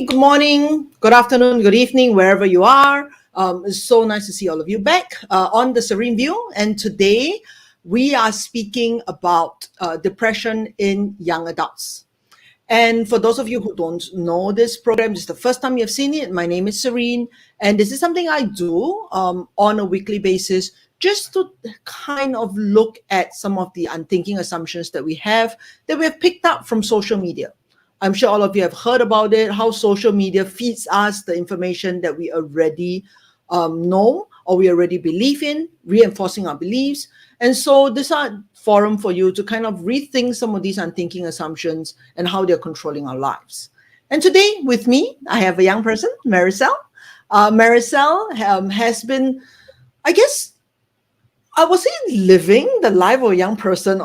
good morning, good afternoon, good evening, wherever you are. It's so nice to see all of you back on the Serene View. And today we are speaking about depression in young adults. And for those of you who don't know this program, this is the first time you've seen it. My name is Serene, and this is something I do on a weekly basis just to kind of look at some of the unthinking assumptions that we have picked up from social media. I'm sure all of you have heard about it, how social media feeds us the information that we already know or we already believe in, reinforcing our beliefs. And so this is a forum for you to kind of rethink some of these unthinking assumptions and how they're controlling our lives. And today with me, I have a young person, Maricel. Maricel has been, I guess, I was saying living the life of a young person,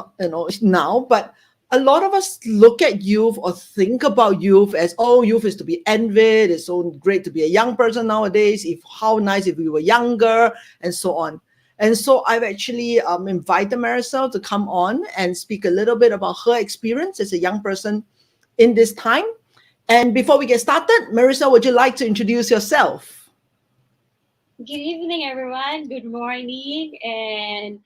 now, but a lot of us look at youth or think about youth as, oh, youth is to be envied. It's so great to be a young person nowadays. How nice if we were younger, and so on. And so I've actually invited Maricel to come on and speak a little bit about her experience as a young person in this time. And before we get started, Maricel, would you like to introduce yourself? Good evening, everyone. Good morning. And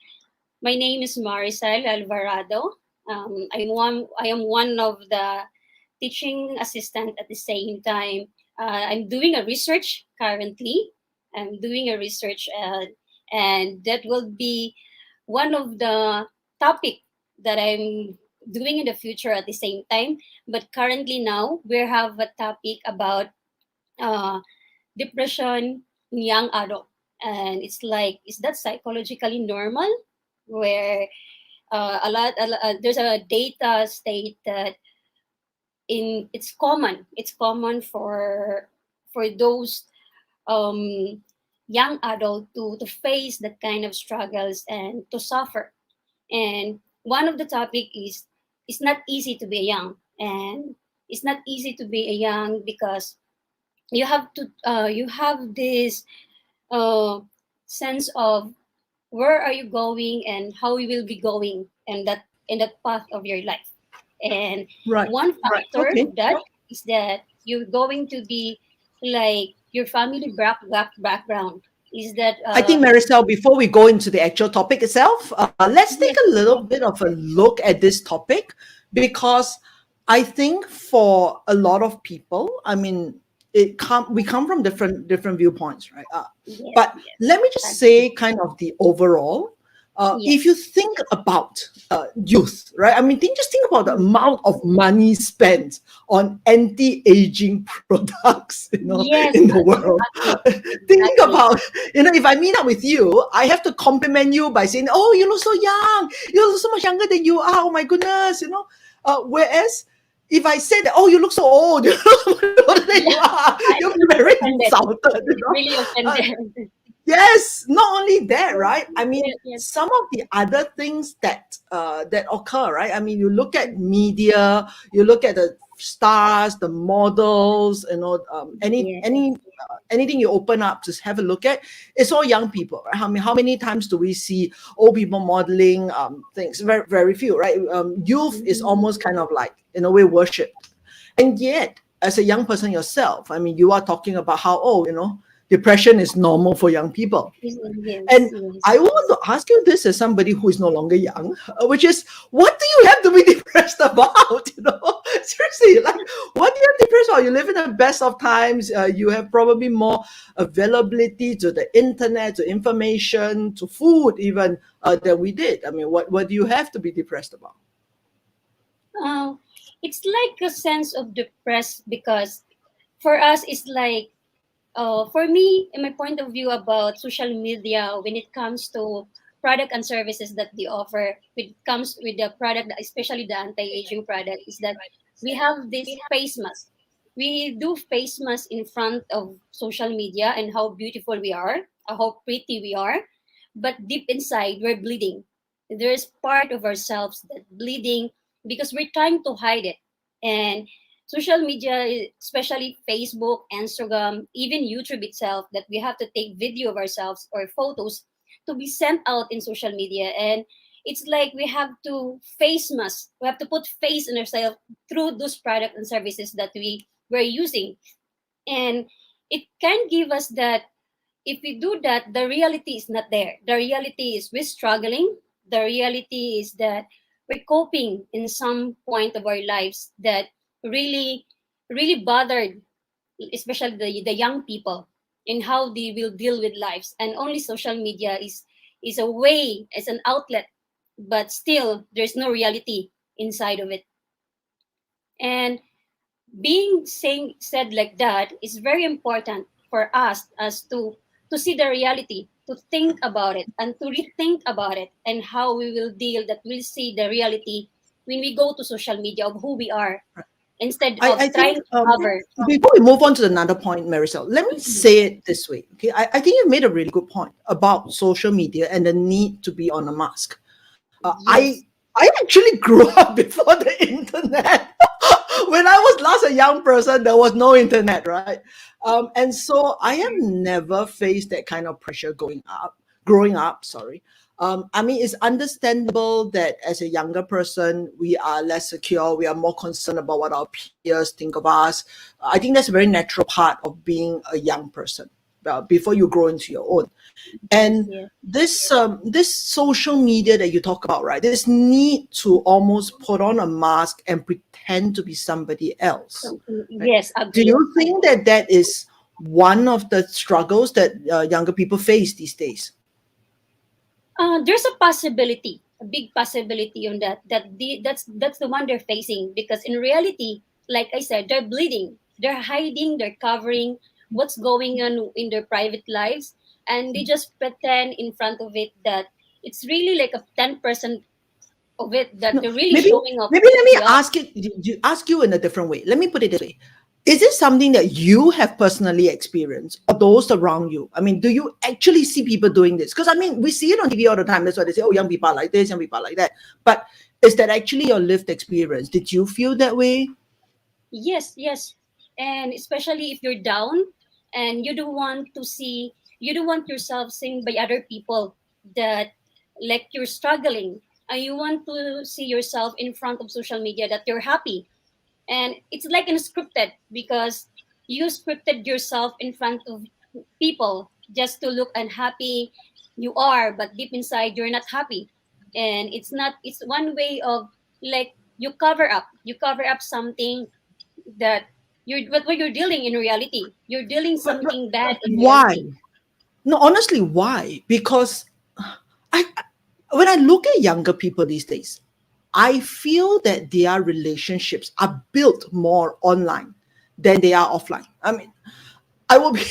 my name is Maricel Alvarado. I am one of the teaching assistant at the same time. I'm doing a research currently. I'm doing a research, and that will be one of the topic that I'm doing in the future at the same time. But currently now we have a topic about uh, depression in young adult, and it's like, is that psychologically normal? Where there's a data state that it's common for those um, young adult to face that kind of struggles and to suffer. And one of the topic is, it's not easy to be a young, and it's not easy to be a young because you have this uh, sense of where are you going and how you will be going in that path of your life. And Right. one factor Okay. of that is that you're going to be like your family background is that I think, Maricel, before we go into the actual topic itself, let's take yes, a little bit of a look at this topic, because I think for a lot of people, I mean, we come from different viewpoints, right? yes, But yes, let me just say kind of the overall. If you yes, think about youth, right? I mean, just think about the mm, amount of money spent on anti-aging products, yes, in the world. Think exactly. about, if I meet up with you, I have to compliment you by saying, "Oh, you look so young. You look so much younger than you are. Oh my goodness, Whereas if I say that, "Oh, you look so old," you look so much older than you Yeah, are, I you'll be feel very offended. insulted. Really offended. Yes, not only that, right? I mean, Yes, yes. some of the other things that occur, right? I mean, you look at media, you look at the stars, the models, Yes. anything you open up, just have a look at. It's all young people, right? I mean, how many times do we see old people modeling things? Very, very few, right? Youth is Mhm. almost kind of like, in a way, worshipped. And yet, as a young person yourself, I mean, you are talking about how, depression is normal for young people. Yes, yes, And yes. I want to ask you this as somebody who is no longer young, which is, what do you have to be depressed about? Seriously, like, what do you have depressed about? You live in the best of times. You have probably more availability to the internet, to information, to food, even than we did. I mean, what do you have to be depressed about? Uh, it's like a sense of depressed because for us, it's like, for me, in my point of view about social media, when it comes to product and services that they offer, when it comes with the product, especially the anti-aging product, is that we have this face mask. We do face mask in front of social media and how beautiful we are, how pretty we are, but deep inside we're bleeding. There's part of ourselves that bleeding because we're trying to hide it. And social media, especially Facebook, Instagram, even YouTube itself, that we have to take video of ourselves or photos to be sent out in social media. And it's like we have to face mask. We have to put face in ourselves through those products and services that we were using. And it can give us that if we do that, the reality is not there. The reality is we're struggling. The reality is that we're coping in some point of our lives that really, really bothered, especially the young people, in how they will deal with lives. And only social media is a way, as an outlet, but still there's no reality inside of it. And being saying said like that is very important for us as to see the reality, to think about it and to rethink about it, and how we will deal that we'll see the reality when we go to social media of who we are, instead of I trying think to cover. before we move on to another point, Marisol, let me Mhm. say it this way. Okay, I think you made a really good point about social media and the need to be on a mask. Uh, I Yes. I actually grew up before the internet. When I was last a young person, there was no internet, right? And so I have never faced that kind of pressure growing up. Sorry. I mean, it's understandable that as a younger person, we are less secure. We are more concerned about what our peers think of us. I think that's a very natural part of being a young person before you grow into your own. Yes, And yes. this social media that you talk about, right? This need to almost put on a mask and pretend to be somebody else, right? Yes, Do agree. you think that that is one of the struggles that younger people face these days? There's a possibility, a big possibility on that. That's the one they're facing, because in reality, like I said, they're bleeding, they're hiding, they're covering what's going on in their private lives, and they just pretend in front of it that it's really like a 10% of it that No, they're really maybe showing off maybe let me the other. ask you in a different way. Let me put it this way. Is this something that you have personally experienced or those around you? I mean, do you actually see people doing this? Because I mean, we see it on TV all the time. That's why they say, oh, young people are like this, young people are like that. But is that actually your lived experience? Did you feel that way? Yes, yes. And especially if you're down and you don't want yourself seen by other people that like you're struggling, and you want to see yourself in front of social media that you're happy. And it's like unscripted, because you scripted yourself in front of people just to look unhappy you are, but deep inside you're not happy. And it's one way of, like, you cover up something that what you're dealing in reality. You're dealing But something bad in why? reality. No, honestly, why? Because when I look at younger people these days, I feel that their relationships are built more online than they are offline. I mean, I will be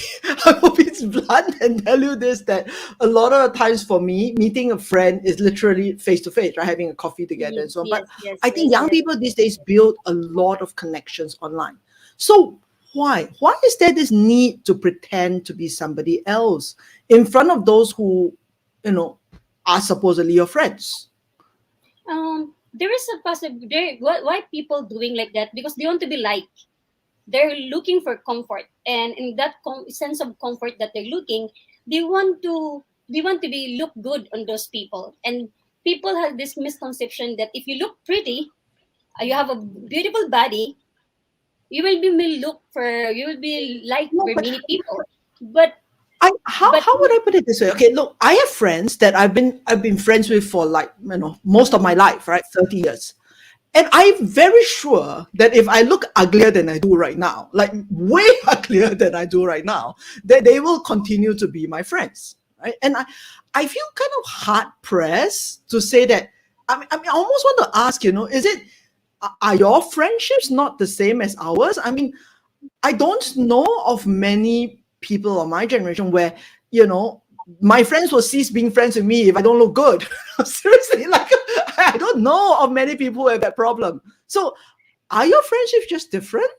I will be blunt and tell you this, that a lot of the times for me, meeting a friend is literally face to face, right? Having a coffee together and Yes, so on. But yes, yes, I think yes, young yes. people these days build a lot of connections online. So why? Why is there this need to pretend to be somebody else in front of those who, you know, are supposedly your friends? There is a possibility. Why people doing like that? Because they want to be liked. They're looking for comfort, and in that sense of comfort that they're looking, they want to be look good on those people. And people have this misconception that if you look pretty, you have a beautiful body, you will be liked No, by but many people. But how would I put it this way? Okay, look, I have friends that I've been friends with for like most of my Mhm. life, right? 30 years. And I'm very sure that if I look uglier than I do right now, like way uglier than I do right now, that they will continue to be my friends, right? And I feel kind of hard pressed to say that. I almost want to ask, is it, are your friendships not the same as ours? I mean, I don't know of many people of my generation where, you know, my friends will cease being friends with me if I don't look good. Seriously, like I don't know of many people who have that problem. So are your friendships just different?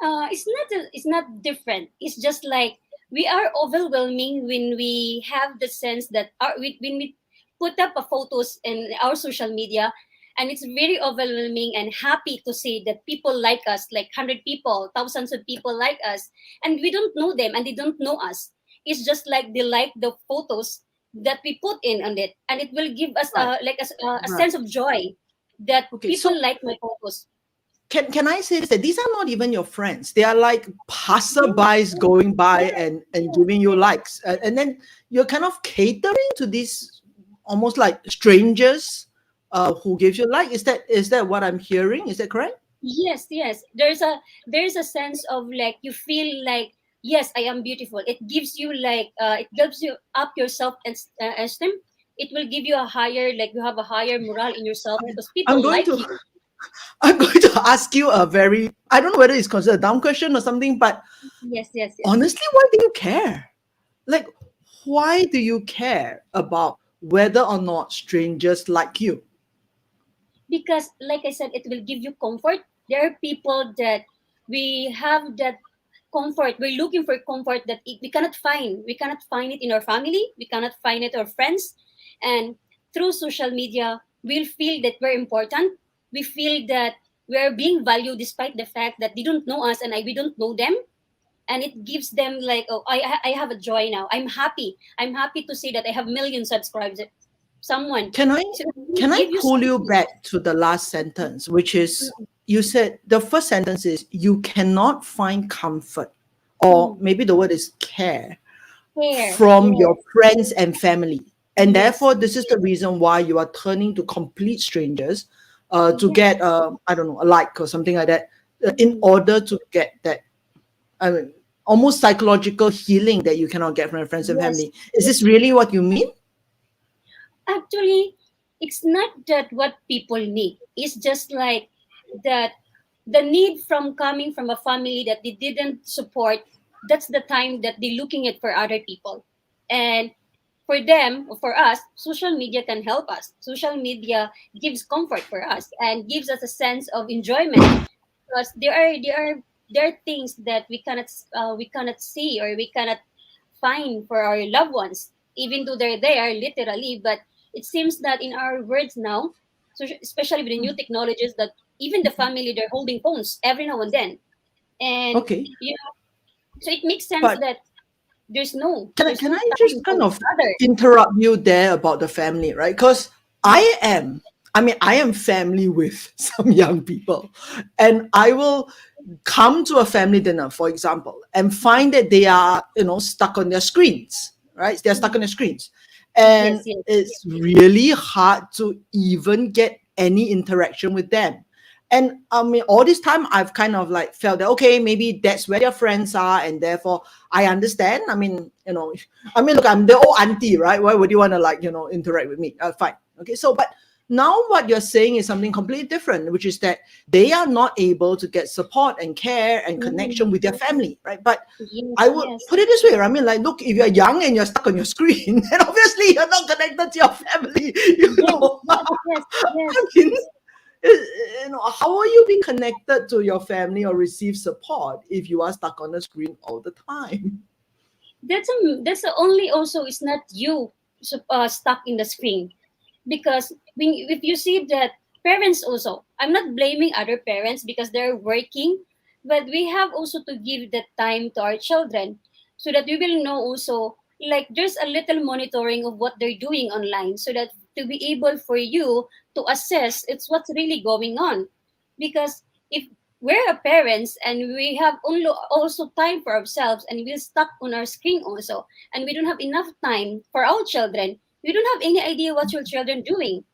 It's not different. It's just like we are overwhelming when we have the sense that when we put up a photos in our social media, and it's very overwhelming and happy to see that people like us, like 100 people, thousands of people like us, and we don't know them and they don't know us. It's just like they like the photos that we put in on it, and it will give us Right, a right. sense of joy that Okay, people so like my photos. can I say this, that these are not even your friends? They are like Yes, passerbys yes, going by yes, and yes, giving you yes. likes, and then you're kind of catering to these almost like strangers who give you like. Is that what I'm hearing? Is that correct? Yes, yes. There's a sense of like you feel like yes, I am beautiful. It gives you like it gives you up your self esteem. It will give you a higher like you have a higher morale in yourself because I'm people going like to you. I'm going to ask you a very, I don't know whether it's considered a dumb question or something, but Yes, yes, yes. honestly, why do you care? Like, why do you care about whether or not strangers like you? Because like I said, it will give you comfort. There are people that we have that comfort. We're looking for comfort that we cannot find. We cannot find it in our family. We cannot find it in our friends. And through social media, we'll feel that we're important. We feel that we're being valued despite the fact that they don't know us and we don't know them. And it gives them like, oh, I have a joy now. I'm happy to say that I have million subscribers. Someone. Can I So it will can I give you pull you something. back to the last sentence, which is, you said the first sentence is you cannot find comfort, or Mm. maybe the word is care, Care. from your Yes. friends and family. And Yes. therefore, this is the reason why you are turning to complete strangers to Yes. get, I don't know, a like or something like that, in Mm. order to get that, I mean, almost psychological healing that you cannot get from your friends and Yes. family. Is this really what you mean? Actually, it's not that what people need. It's just like that the need from coming from a family that they didn't support, that's the time that they're looking at for other people. And for them, or for us, social media can help us. Social media gives comfort for us and gives us a sense of enjoyment because there are things that we cannot see or we cannot find for our loved ones, even though they're there literally. But it seems that in our words now, so especially with the new technologies, that even the family they're holding phones every now and then, and Okay. you know, so it makes sense But that there's can no I just time for kind each of other. interrupt you there about the family, right? Because I am family with some young people, and I will come to a family dinner, for example, and find that they are, stuck on their screens, right? They're stuck on Mhm. their screens. Yes, And yes, it's really hard to even get any interaction with them. And I mean, all this time I've kind of like felt that, okay, maybe that's where their friends are, and therefore I understand. I mean, look, I'm the old auntie, right? Why would you want to, like, interact with me? Fine. Okay. So, but now what you're saying is something completely different, which is that they are not able to get support and care and connection mhm, with their family, right? But I yes, would yes, put it this way. I mean, like, look, if you're young and you're stuck on your screen, then obviously you're not connected to your family. yes, yes, yes, I yes. mean, how will you be connected to your family or receive support if you are stuck on the screen all the time? That's the only also is not you stuck in the screen because if you see that parents also, I'm not blaming other parents because they're working, but we have also to give that time to our children so that we will know also like there's a little monitoring of what they're doing online so that to be able for you to assess it's what's really going on because if we're a parents and we have only also time for ourselves and we're stuck on our screen also and we don't have enough time for our children, we don't have any idea what your children doing.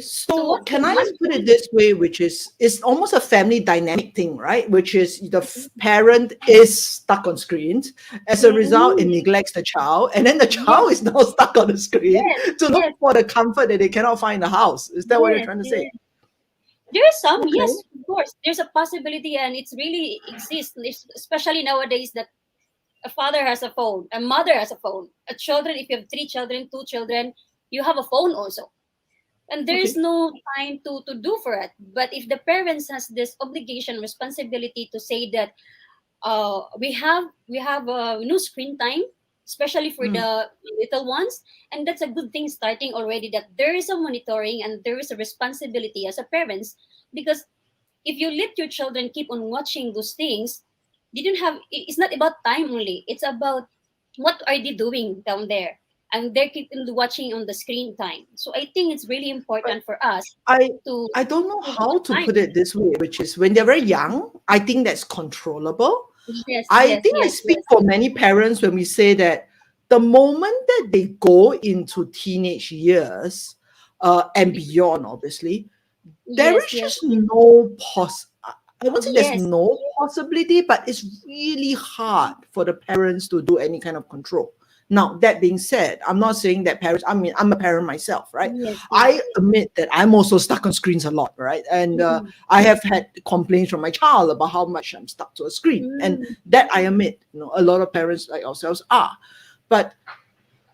So So what's the can I one put it thing? this way, which is it's almost a family dynamic thing, right? Which is the parent is stuck on screens. As a result, it Mhm. neglects the child, and then the child Yes, is now stuck on the screen yes, to look yes, for the comfort that they cannot find in the house. Is that what you're yes, trying to say? yes. There are some, Okay. yes, of course. There's a possibility, and it's really exists, especially nowadays that a father has a phone, a mother has a phone, a children. If you have three children, two children, you have a phone also and there is Okay. no time to do for it. But if the parents has this obligation responsibility to say that we have no screen time, especially for Mm. the little ones, and that's a good thing starting already that there is a monitoring and there is a responsibility as a parents because if you let your children keep on watching those things, they don't have it's not about time only, it's about what are they doing down there. and they're keep watching on the screen time. So I think it's really But important for us I to I don't know give how to time. put it this way, which is when they're very young, I think that's controllable. Yes, I yes, think I yes, speak yes. for many parents when we say that the moment that they go into teenage years, and beyond, obviously, there Yes, is yes, just no I won't say there's yes, no possibility, but it's really hard for the parents to do any kind of control. Now, that being said, I'm not saying that parents, I mean, I'm a parent myself, right? yes, I yes. admit that I'm also stuck on screens a lot, right? And Mm-mm. I have had complaints from my child about how much I'm stuck to a screen. And Mm, that I admit, a lot of parents like ourselves are. But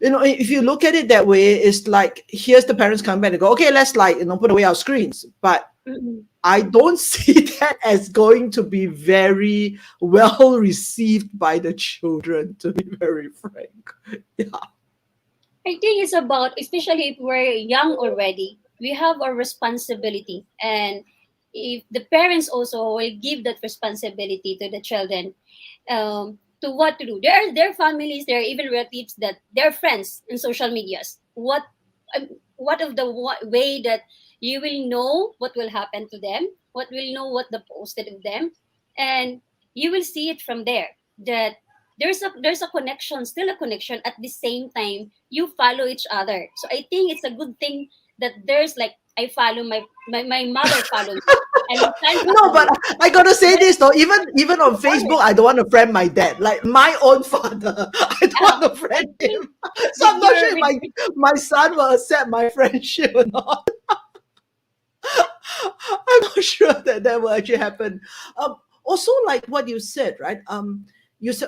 if you look at it that way, it's like here's the parents come back and go, okay, let's like put away our screens. But mm-mm. I don't see that as going to be very well received by the children, to be very frank. Yeah. I think it's about, especially if we're young already, we have a responsibility. And if the parents also will give that responsibility to the children, to what to do. There are families, there are even relatives that they're friends in social medias. What of the way that you will know what will happen to them, what will know what the posted of them, and you will see it from there that there's a connection, still a connection. At the same time, you follow each other. So I think it's a good thing that there's like I follow my mother follow me, and my son No, follow but me. I gotta say There's this though, even on support. Facebook, I don't want to friend my dad. Like my own father, I don't want to I friend think him. So with I'm not your sure if my son will accept my friendship or not. I'm not sure that will actually happen. Also, like what you said, right?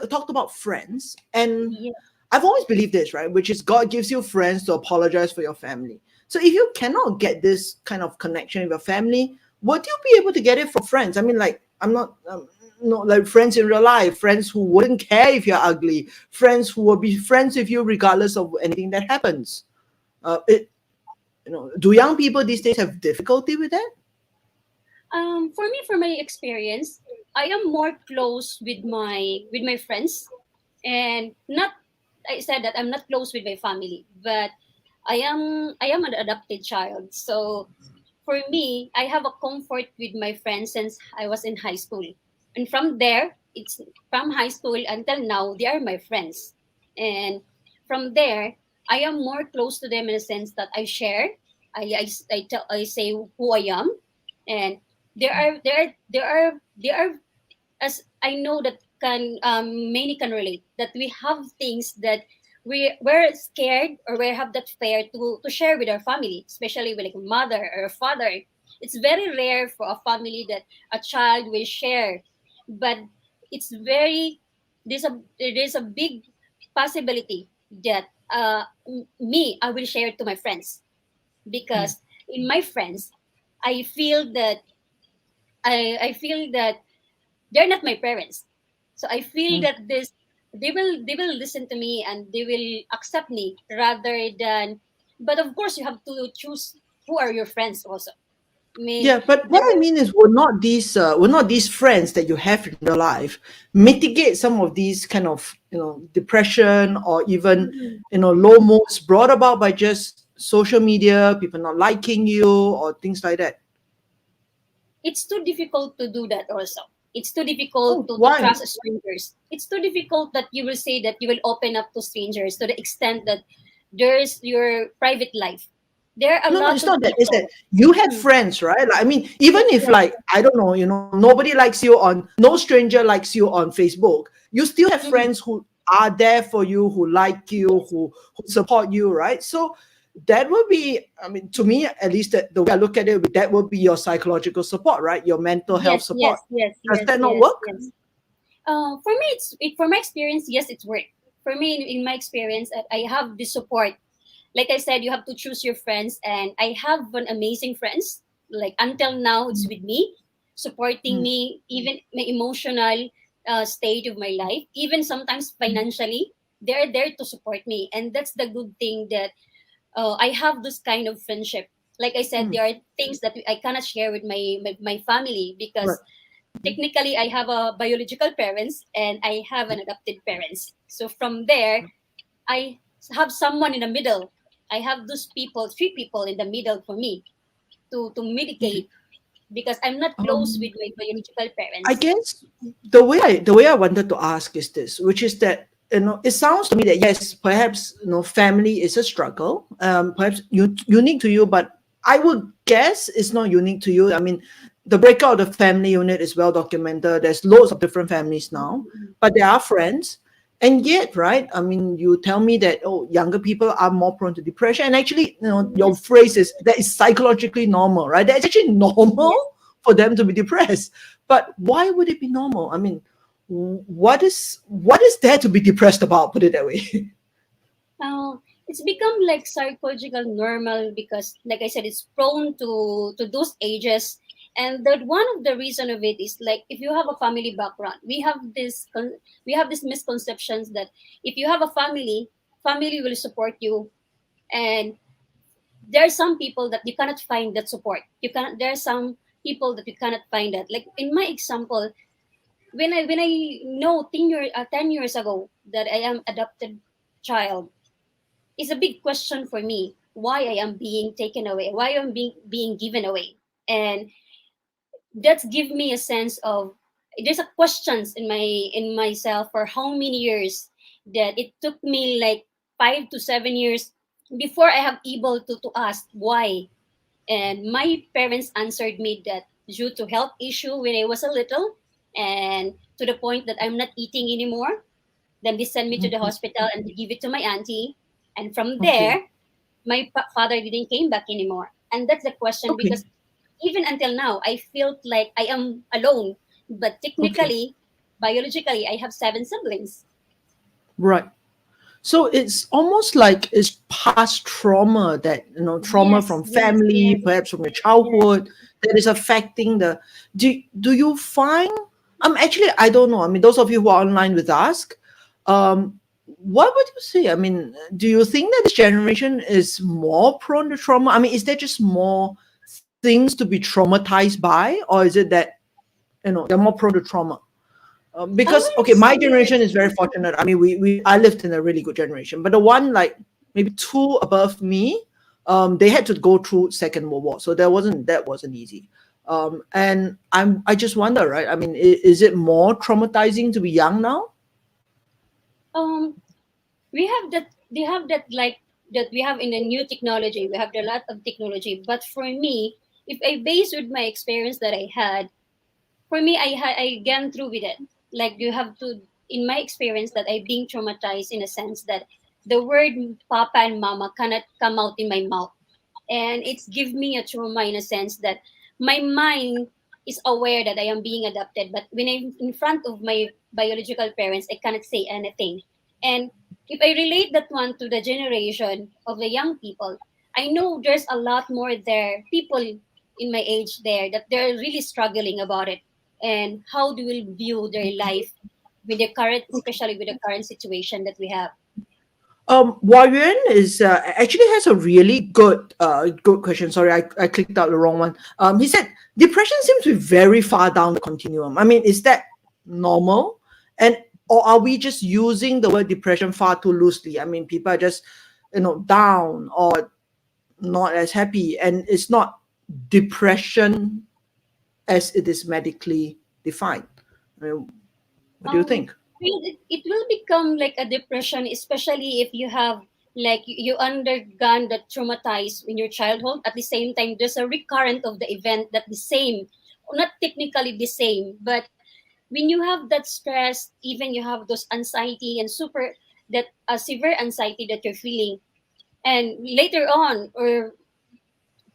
Talked about friends, and yeah, I've always believed this, right? Which is God gives you friends to apologize for your family. So if you cannot get this kind of connection with your family, would you be able to get it from friends? I mean, like I'm not. No, like friends in real life, friends who wouldn't care if you're ugly, friends who will be friends with you regardless of anything that happens. It, do young people these days have difficulty with that? for me, for my experience, I am more close with my friends, and not, I said that I'm not close with my family, but I am an adopted child. So for me, I have a comfort with my friends since I was in high school. And from there, it's from high school until now, they are my friends. And from there, I am more close to them in a sense that I share. I say who I am. And there are as I know that can many can relate that we have things that we're scared or we have that fear to share with our family, especially with like a mother or a father. It's very rare for a family that a child will share, but it's very there's a big possibility that me I will share to my friends Mm. because in my friends I feel that I feel that they're not my parents, so I feel Mm. that this they will listen to me and they will accept me rather than, but of course you have to choose who are your friends also. I mean, Yeah, but what I there. mean is, will not these friends that you have in your life mitigate some of these kind of depression or even Mm-mm. low moods brought about by just social media, people not liking you or things like that? It's too difficult to do that also. It's too difficult Oh, to why? trust strangers. It's too difficult that you will say that you will open up to strangers to the extent that there's your private life. There are a No, no, lot it's of not that. It's that people. you have Mm, friends, right? Like, I mean, even yes, if yes, like I don't know, nobody likes you on, no stranger likes you on Facebook, you still have mm, friends who are there for you, who like you, yes, who support you, right? So that will be, I mean, to me at least, the way I look at it, that will be your psychological support, right? Your mental health yes, support. yes, yes, Does yes, that not yes, work? yes. For me, for my experience. Yes, it's worked. For me, in my experience, I have the support. Like I said, you have to choose your friends, and I have an amazing friends. Like until now, it's with me, supporting Mm, me, even my emotional state of my life, even sometimes financially. They're there to support me, and that's the good thing that I have this kind of friendship. Like I said, mm, there are things that I cannot share with my family right. because technically I have a biological parents and I have an adopted parents. So from there, I have someone in the middle. I have those people, three people in the middle for me to Okay. mitigate because I'm not close Um, with my biological I parents. guess the way I wanted to ask is this, which is that it sounds to me that yes, perhaps family is a struggle, perhaps unique to you, but I would guess it's not unique to you. I mean, the breakout of the family unit is well documented. There's loads of different families now, Mhm. but there are friends. And yet, right? I mean, you tell me that younger people are more prone to depression, and actually, your Yes, phrase is that is psychologically normal, right? That's actually yes. normal for them to be depressed. But why would it be normal? I mean, what is there to be depressed about? Put it that way. It's become like psychological normal because, like I said, it's prone to those ages, and that one of the reason of it is like if you have a family background, we have these misconceptions that if you have a family, family will support you, and there are some people that you cannot find that support. You cannot. There are some people that you cannot find that. Like in my example, when I know 10 years ago that I am adopted child, is a big question for me why I am being taken away, why I'm being given away. And that's give me a sense of there's a questions in myself for how many years that it took me like 5 to 7 years before I have able to ask why. And my parents answered me that due to health issue when I was a little and to the point that I'm not eating anymore. Then they send me to the hospital and they give it to my auntie. And from Okay. there, my father didn't came back anymore. And that's the question Okay. because even until now, I felt like I am alone. But Okay. technically, biologically, I have seven siblings. Right. So it's almost like it's past trauma, that trauma Yes, from yes, family, yes, perhaps from your yes. childhood, that is affecting the. Do you find? Actually, I don't know. I mean, those of you who are online with us, what would you say? I mean, do you think that this generation is more prone to trauma? I mean, is there just more things to be traumatized by, or is it that they're more prone to trauma? I Because will okay, my say, generation is very fortunate. I mean, we I lived in a really good generation, but the one like maybe two above me, they had to go through Second World War, so that wasn't easy. And I just wonder, right? I mean, is it more traumatizing to be young now? um, we have that, they have that like, that we have in the new technology. We have a lot of technology. But for me, if I base with my experience that I had, for me I gone through with it. Like you have to, in my experience, that I being traumatized in a sense that the word papa and mama cannot come out in my mouth, and it's give me a trauma in a sense that my mind is aware that I am being adopted, but when I'm in front of my biological parents, I cannot say anything. And if I relate that one to the generation of the young people, I know there's a lot more there, people in my age there, that they're really struggling about it and how they will view their life with the current, especially with the current situation that we have. Warren is actually has a really good question. Sorry, I clicked out the wrong one. He said depression seems to be very far down the continuum. I mean, is that normal? And or are we just using the word depression far too loosely? I mean, people are just down or not as happy, and it's not depression as it is medically defined. I mean, what do you um think? it will become like a depression, especially if you have like you undergone the traumatized in your childhood. At the same time, there's a recurrent of the event that the same, not technically the same, but when you have that stress, even you have those anxiety and super, that severe anxiety that you're feeling, and later on or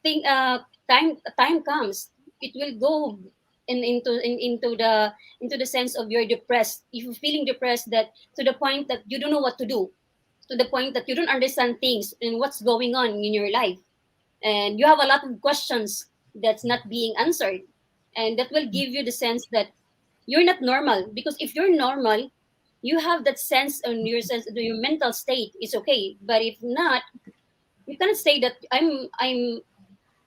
think time comes, it will go into the sense of you're depressed. If you're feeling depressed, that to the point that you don't know what to do, to the point that you don't understand things and what's going on in your life, and you have a lot of questions that's not being answered, and that will give you the sense that you're not normal. Because if you're normal, you have that sense on your sense that your mental state is okay. But if not, you cannot say that I'm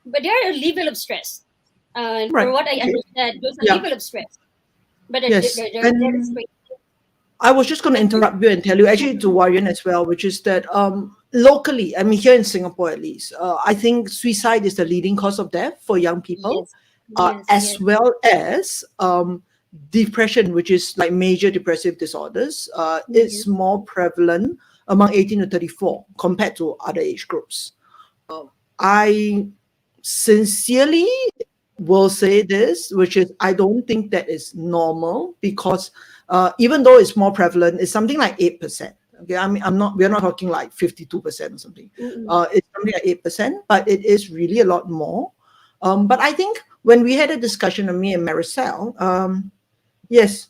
but there are a level of stress. And for Right. what I Okay. understand, there's a Yeah. level of stress. But Yes. there is And straight. I was just going to interrupt you and tell you, actually, to Warren as well, which is that locally, I mean, here in Singapore at least, I think suicide is the leading cause of death for young people, Yes, yes, as yes. well as depression, which is like major depressive disorders. It's Yes, more prevalent among 18 to 34 compared to other age groups. I sincerely will say this, which is I don't think that is normal because even though it's more prevalent, it's something like 8%. Okay, I mean, we're not talking like 52% or something. mm-mm. It's something like 8%, but it is really a lot more. But I think when we had a discussion of me and Maricel, yes.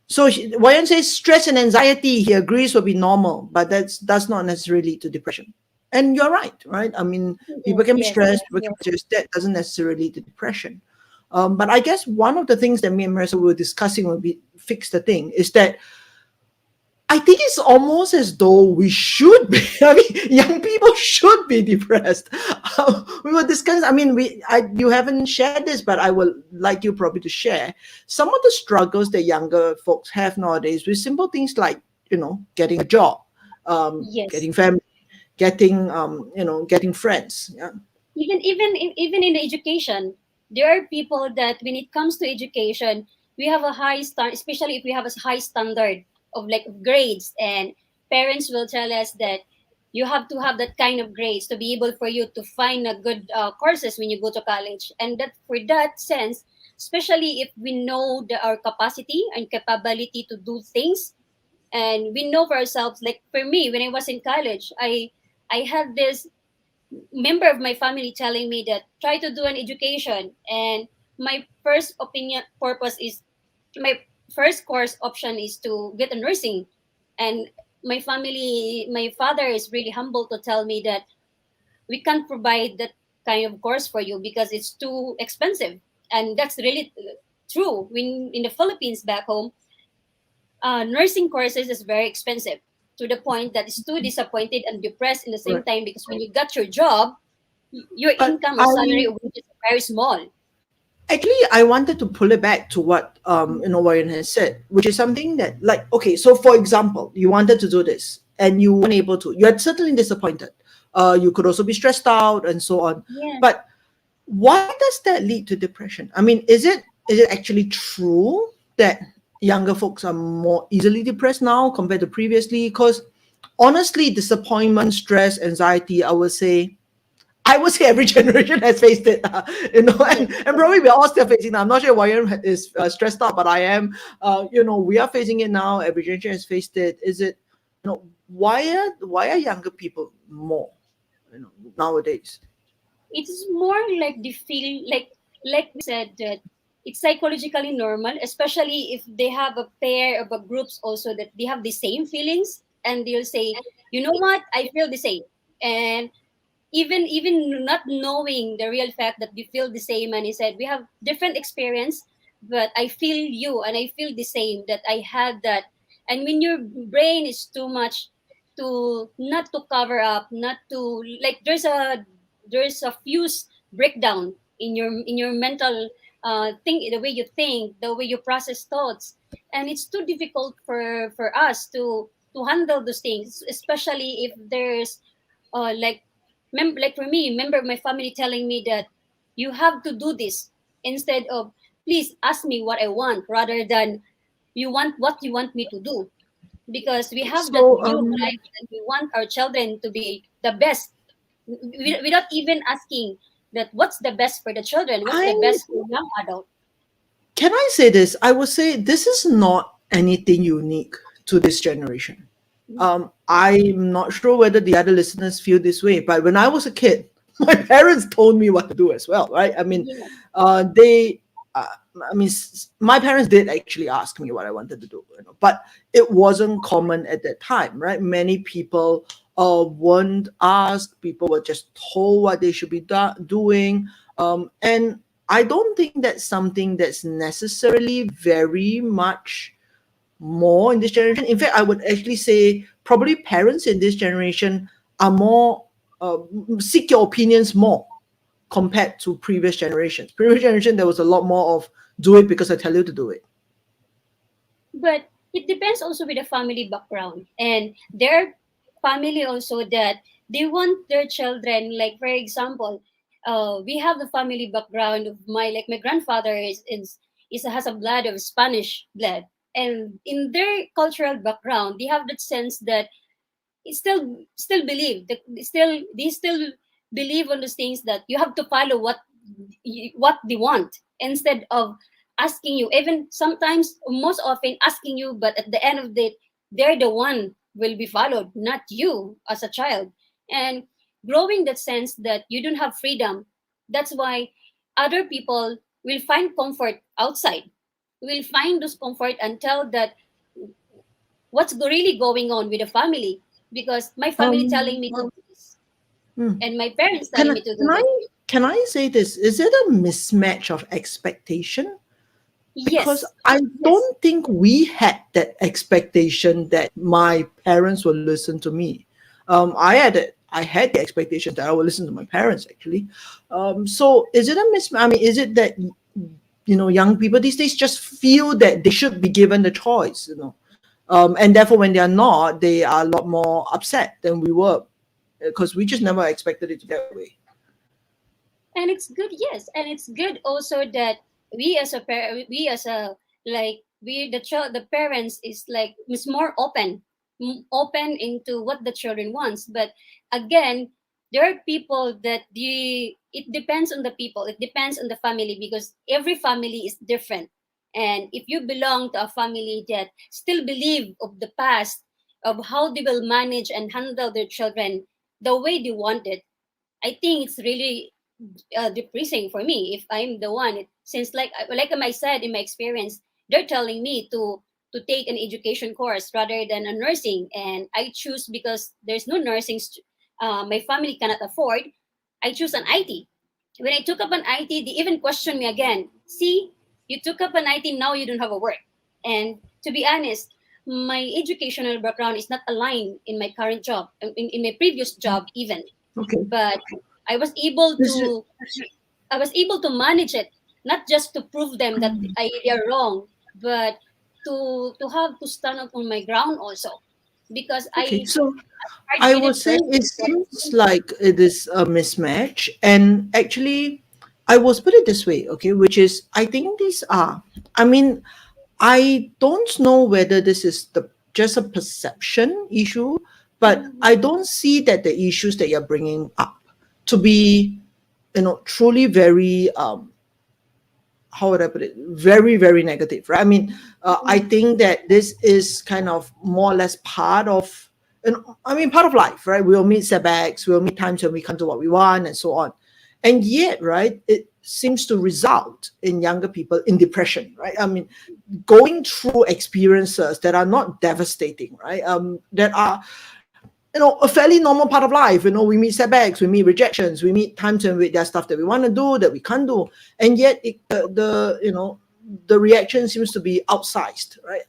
So Wayan says stress and anxiety, he agrees, will be normal, but that's not necessarily lead to depression. And you're right, right? I mean, people Yes, can be yes, stressed, yes, people can yes. be stressed. That doesn't necessarily lead to depression. But I guess one of the things that me and Marissa were discussing when we fix the thing is that I think it's almost as though we should be. I mean, young people should be depressed. We were discussing. I mean, you haven't shared this, but I would like you probably to share some of the struggles that younger folks have nowadays with simple things like getting a job, Yes. getting family, getting getting friends. Yeah. Even in education, there are people that when it comes to education, we have a high stand, especially if we have a high standard of like grades, and parents will tell us that you have to have that kind of grades to be able for you to find a good courses when you go to college. And that for that sense, especially if we know our capacity and capability to do things, and we know for ourselves, like for me when I was in college, I had this member of my family telling me that try to do an education, and my first opinion purpose is my first course option is to get a nursing. And my father is really humble to tell me that we can't provide that kind of course for you because it's too expensive. And that's really true. When in the Philippines back home, nursing courses is very expensive, to the point that it's too disappointed and depressed in the same Right. time, because when you got your job, your But income or salary I or wages are very small. actually I wanted to pull it back to what Warren has said, which is something that, like, okay, so for example, you wanted to do this and you weren't able to. You're certainly disappointed. You could also be stressed out and so on. Yes. But why does that lead to depression? I mean, is it actually true that younger folks are more easily depressed now compared to previously? Because honestly, disappointment, stress, anxiety, I would say every generation has faced it, Yes, and probably we're all still facing it. I'm not sure why is stressed out, but I am. We are facing it now. Every generation has faced it. Is it, why are younger people more, nowadays? it's more like they feel like we said that it's psychologically normal, especially if they have a pair of a groups also that they have the same feelings, and they'll say, you know what, I feel the same. And even not knowing the real fact that we feel the same, and he said we have different experience, but I feel you and I feel the same, that I had that. And when your brain is too much to not to cover up, not to like there's a fuse breakdown in your mental think, the way you think, the way you process thoughts. And it's too difficult for us to handle those things, especially if there's like like for me, member of my family telling me that you have to do this, instead of please ask me what I want, rather than you want what you want me to do. Because we have that So view of life that we want our children to be the best, without even asking that what's the best for the children, what's the I best for young adult. can I say this? I would say this is not anything unique to this generation. I'm not sure whether the other listeners feel this way, but when I was a kid, my parents told me what to do as well, right? I mean, Yeah. they, uh, my parents did actually ask me what I wanted to do, but it wasn't common at that time, right? Many people weren't asked, people were just told what they should be doing. And I don't think that's something that's necessarily very much more in this generation. In fact, I would actually say probably parents in this generation are more uh, seek your opinions more compared to previous generations. Previous generation, there was a lot more of do it because I tell you to do it. it depends also with the family background and their family also that they want their children, like for example, we have the family background of my grandfather is has a blood of Spanish blood, and in their cultural background they have that sense that it still believe that they still believe on those things that you have to follow what they want instead of asking you, even sometimes most often asking you, but at the end of the day they're the one will be followed, not you as a child. And growing that sense that you don't have freedom, that's why other people will find comfort outside, will find those comfort until that what's really going on with the family, because my family telling Um, me to do this hmm. and my parents Can telling I me to can do I this. can I say this? Is it a mismatch of expectation? Because Yes, I yes. don't think we had that expectation that my parents will listen to me. I had it. I had the expectation that I will listen to my parents actually. So is it a mismatch? I mean, is it that young people these days just feel that they should be given the choice, and therefore when they are not, they are a lot more upset than we were because we just never expected it to be that way. And it's good, yes, and it's good also that we as a we as a like we the child the parents is more open, open into what the children wants. But again, there are people that it depends on the people, it depends on the family, because every family is different. And if you belong to a family that still believe of the past, of how they will manage and handle their children the way they want it, I think it's really depressing for me if I'm the one. Since like I said in my experience, they're telling me to take an education course rather than a nursing, and I choose because there's no nursing. My family cannot afford. I choose an IT. When I took up an IT, they even questioned me again. See, you took up an IT, now you don't have a work. And to be honest, my educational background is not aligned in my current job, in my previous job even. Okay. But I was able This is, to I was able to manage it, not just to prove them that they are wrong, but to have to stand up on my ground also, because okay. I So hard I would headed say person it before. seems like it is a mismatch. And actually, I will put it this way, okay, which is I think these are, I mean, I don't know whether this is just a perception issue, but I Mhm. don't see that the issues that you're bringing up to be, truly very how would I put it? Very, very negative, right? I mean, I Mhm. think that this is kind of more or less part of, I mean, part of life, right? We'll meet setbacks, we'll meet times when we can't do what we want, and so on. And yet, right, it seems to result in younger people in depression, right? I mean, going through experiences that are not devastating, right? That are a fairly normal part of life. We meet setbacks, we meet rejections, we meet times when there's stuff that we want to do that we can't do, and yet the reaction seems to be outsized, right?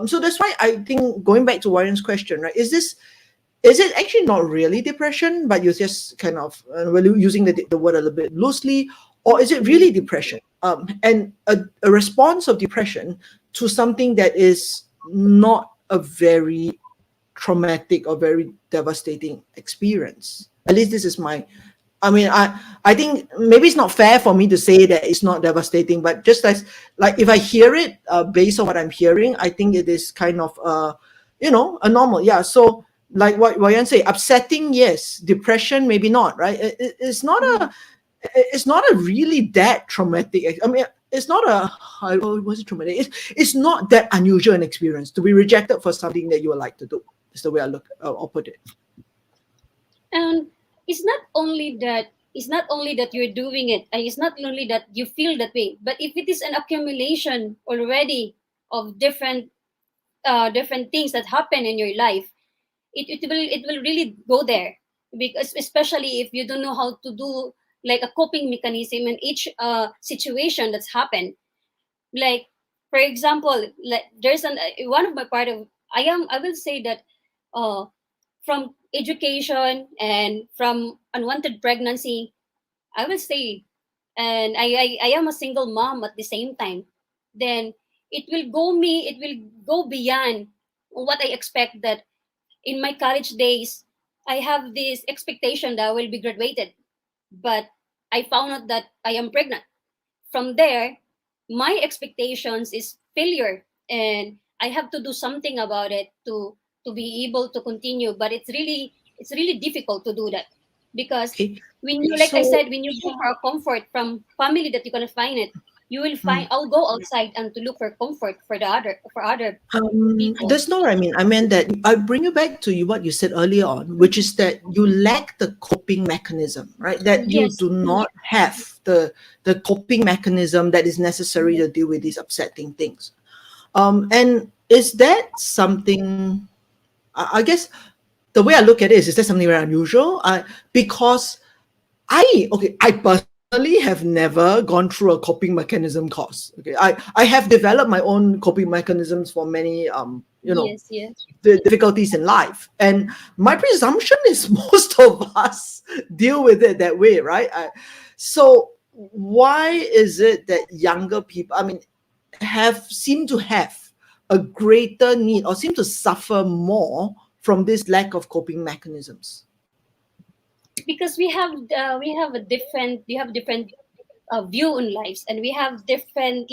So that's why I think, going back to Warren's question, right, is it actually not really depression, but you're just kind of using the word a little bit loosely, or is it really depression? And a response of depression to something that is not a very traumatic or very devastating experience. At least this is my. I mean, I think maybe it's not fair for me to say that it's not devastating, but just as like if I hear it based on what I'm hearing, I think it is kind of a normal, yeah. So like what you say, upsetting, yes. Depression, maybe not, right? Mhm. It's not a really that traumatic. I mean, it's not a was it traumatic? It's not that unusual an experience to be rejected for something that you would like to do. Is the way I look. I'll put it. And it's not only that you're doing it, and it's not only that you feel that way, but if it is an accumulation already of different things that happen in your life, it will really go there, because especially if you don't know how to do like a coping mechanism in each situation that's happened. Like for example, like there's one of my part of I will say that uh from education and from unwanted pregnancy, I will say, and I am a single mom at the same time. Then it will go beyond what I expect. That in my college days, I have this expectation that I will be graduated, but I found out that I am pregnant. From there, my expectations is failure, and I have to do something about it to be able to continue. But it's really difficult to do that, because Okay. when you, like I So said, when you go for a comfort from family that you cannot find it, you will find, mm, I'll go outside and to look for comfort for other people. that's not what I mean. I meant that I bring you back to you what you said earlier on, which is that you lack the coping mechanism, right? That you Yes, do not have the coping mechanism that is necessary yes, to deal with these upsetting things. And is that something? I guess the way I look at it is that something very unusual? Because I personally have never gone through a coping mechanism course. Okay, I have developed my own coping mechanisms for many yes, yes. the difficulties in life, and my presumption is most of us deal with it that way, right? So why is it that younger people, I mean, have seem to have a greater need or seem to suffer more from this lack of coping mechanisms? Because we have different view on lives, and we have different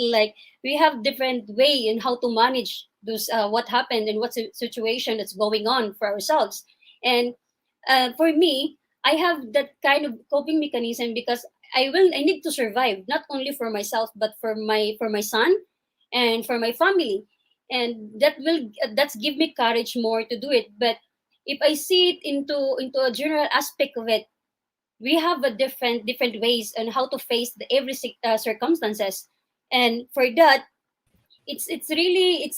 way in how to manage those what happened and what situation that's going on for ourselves. And for me, I have that kind of coping mechanism because I need to survive, not only for myself but for my son and for my family. And that's give me courage more to do it. But if I see it into a general aspect of it, we have a different ways on how to face the every circumstances. And for that, it's really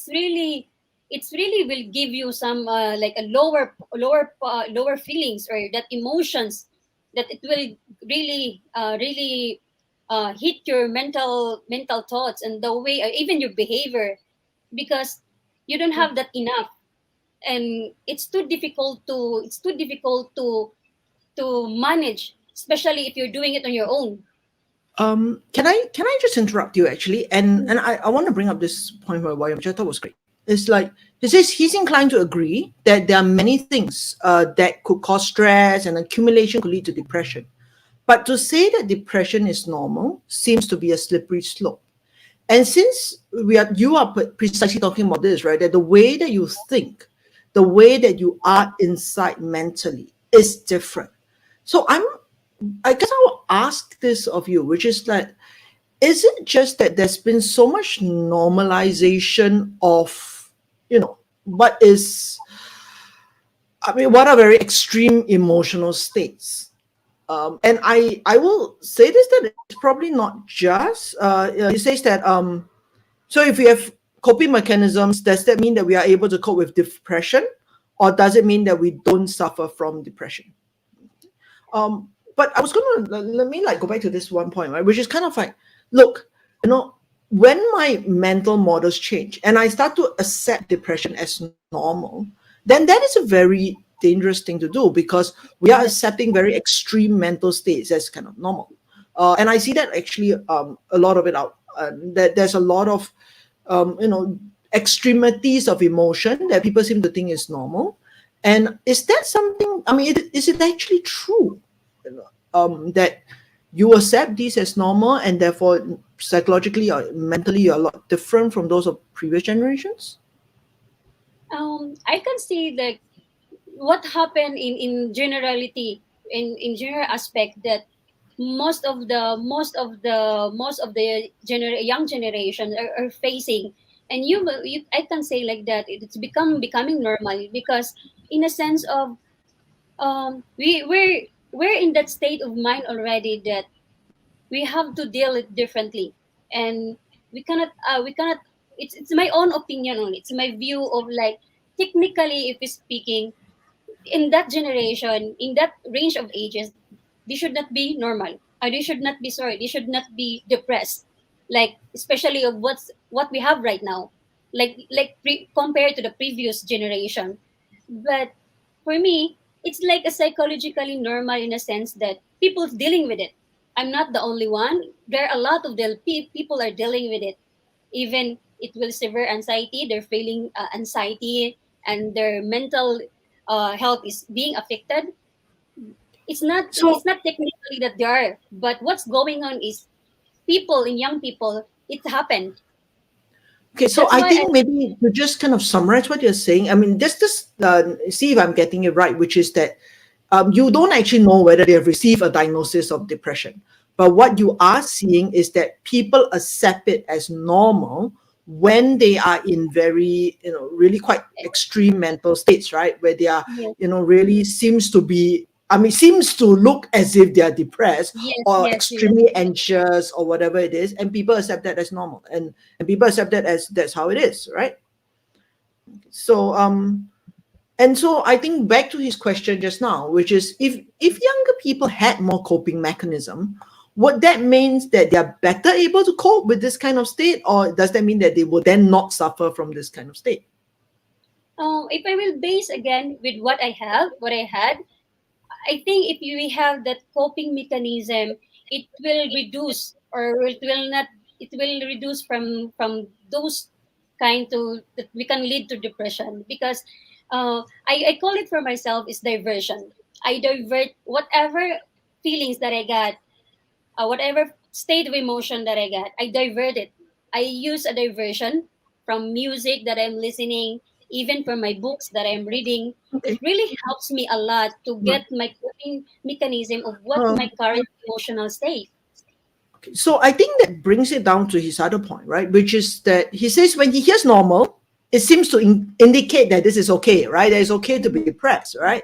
will give you some like a lower feelings, or that emotions, that it will really hit your mental thoughts and the way, or even your behavior, because you don't have that enough. And it's too difficult to manage, especially if you're doing it on your own. Can I just interrupt you actually? And Mm. I want to bring up this point by which I thought was great. It's like he says he's inclined to agree that there are many things that could cause stress and accumulation could lead to depression. But to say that depression is normal seems to be a slippery slope. And since you are precisely talking about this, right? That the way that you think, the way that you are inside mentally is different. So I guess I will ask this of you, which is that is it just that there's been so much normalization of, what is, I mean, what are very extreme emotional states? And I will say this, that it's probably not just, it says that, so if we have coping mechanisms, does that mean that we are able to cope with depression? Or does it mean that we don't suffer from depression? But I was going to let me like go back to this one point, right? Which is kind of like, look, you know, when my mental models change and I start to accept depression as normal, then that is a very dangerous thing to do because we are Yes. accepting very extreme mental states as kind of normal. And I see that actually a lot of it out. That there's a lot of extremities of emotion that people seem to think is normal. And is that something? I mean, is it actually true? That you accept these as normal and therefore psychologically or mentally you're a lot different from those of previous generations? I can see like what happened in generality, in general aspect, that most of the young generation are facing. And I can say like that it's becoming normal, because in a sense of we're in that state of mind already, that we have to deal it differently. And we cannot it's my own opinion on it. It's my view of, like, technically, if we're speaking, in that generation, in that range of ages, they should not be normal, or they should not be, sorry, they should not be depressed, like, especially of what we have right now, compared to the previous generation. But for me, it's like a psychologically normal, in a sense that people's dealing with it. I'm not the only one. There are a lot of people are dealing with it. Even it will severe anxiety. They're feeling anxiety, and their mental health is being affected. So It's not technically that they are, but what's going on is people in young people. It happened. okay, so That's I why I think maybe to just kind of summarize what you're saying, I mean, just see if I'm getting it right, which is that you don't actually know whether they have received a diagnosis of depression. But what you are seeing is that people accept it as normal when they are in very, really quite extreme mental states, right? Where they are, yes, really seems to be, I mean, seems to look as if they are depressed yes, or yes, yes, extremely anxious or whatever it is, and people accept that as normal, and people accept that as that's how it is, right? So and so I think back to his question just now, which is if younger people had more coping mechanism, would that means that they are better able to cope with this kind of state, or does that mean that they will then not suffer from this kind of state? if I will base again with what I had, I think if we have that coping mechanism, it will reduce, or it will not. It will reduce from those kind to that we can lead to depression, because I call it for myself is diversion. I divert whatever feelings that I got, whatever state of emotion that I got, I divert it. I use a diversion from music that I'm listening, even from my books that I'm reading. It Okay. really helps me a lot to Right. get my coping mechanism of what Uh, my current emotional state. So I think that brings it down to his other point, right? Which is that he says when he hears normal, it seems to indicate that this is okay, right? That it's okay to be Mhm. depressed, right?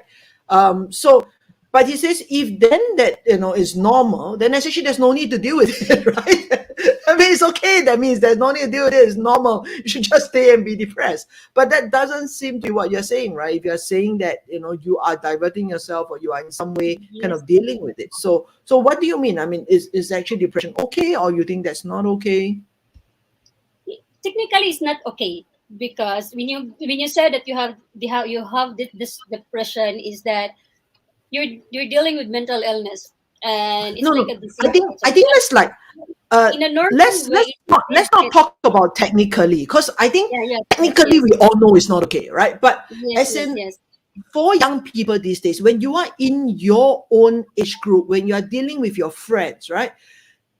So, but he says if then that is normal, then essentially there's no need to deal with it, right? I mean, it's okay. That means there's no need to deal with it. It's normal. You should just stay and be depressed. But that doesn't seem to be what you're saying, right? If you're saying that you are diverting yourself or you are in some way kind Yes. of dealing with it. So what do you mean? I mean, is actually depression okay, or you think that's not okay? Technically, it's not okay, because when you said that you have this depression, is that you're dealing with mental illness, and it's No, like no. a I disease think also. I think But let's like in a normal let's way, let's not let's it not is. talk about technically, because I think Yeah, yes, yes, technically we yes, all know it's not okay, right? But yes, as yes, in yes, for young people these days, when you are in your own age group, when you are dealing with your friends, right?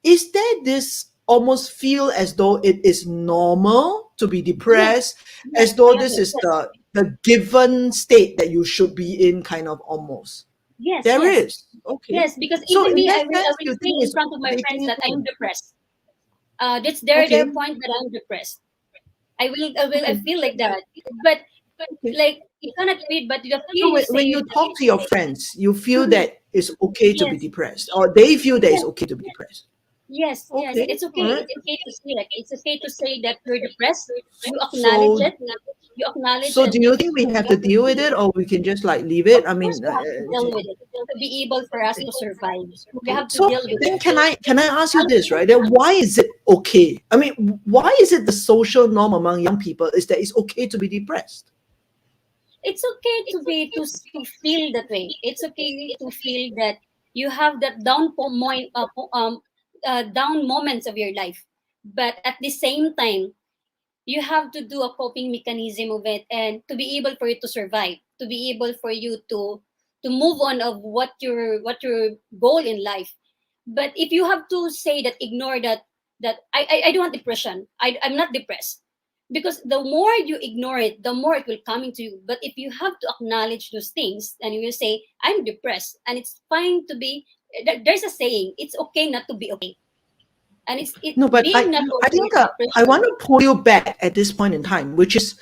Is there this almost feel as though it is normal to be yes, depressed, yes, as though I this agree. is Yes, the given state that you should be in, kind of almost? yes, There yes, is. Okay. yes. Because So even in me, that I sense, will you say think in it's front of my friends taking it that I'm in. depressed. That's their Okay. point that I'm depressed. I Okay. feel like that. But Okay. like you cannot read, but the fear So you when say you that, talk to your friends, you feel mhm, that it's okay to be yes, depressed, or they feel that it's yes, okay to be depressed. yes, yes. Okay. It's All okay. right. It's okay to say that. It's okay to say that you're depressed. You acknowledge So it. You acknowledge so and do you you think we have to deal with it, or we can just like leave of it? I course mean, we have to deal with it to be able for us to survive. We okay. have to So deal with it. then can I ask you this, Also, right? Then why is it okay? I mean, why is it the social norm among young people is that it's okay to be depressed? it's okay to be to feel that way. It's okay to feel that you have that down moments of your life, but at the same time, you have to do a coping mechanism of it, and to be able for you to survive, to be able for you to move on of what your goal in life. But if you have to say that, ignore that I don't want depression, I'm not depressed, because the more you ignore it, the more it will come into you. But if you have to acknowledge those things, and you will say I'm depressed, and it's fine to be, there's a saying, it's okay not to be okay. And it No, but being I not I okay think is I depression. want to pull you back at this point in time, which is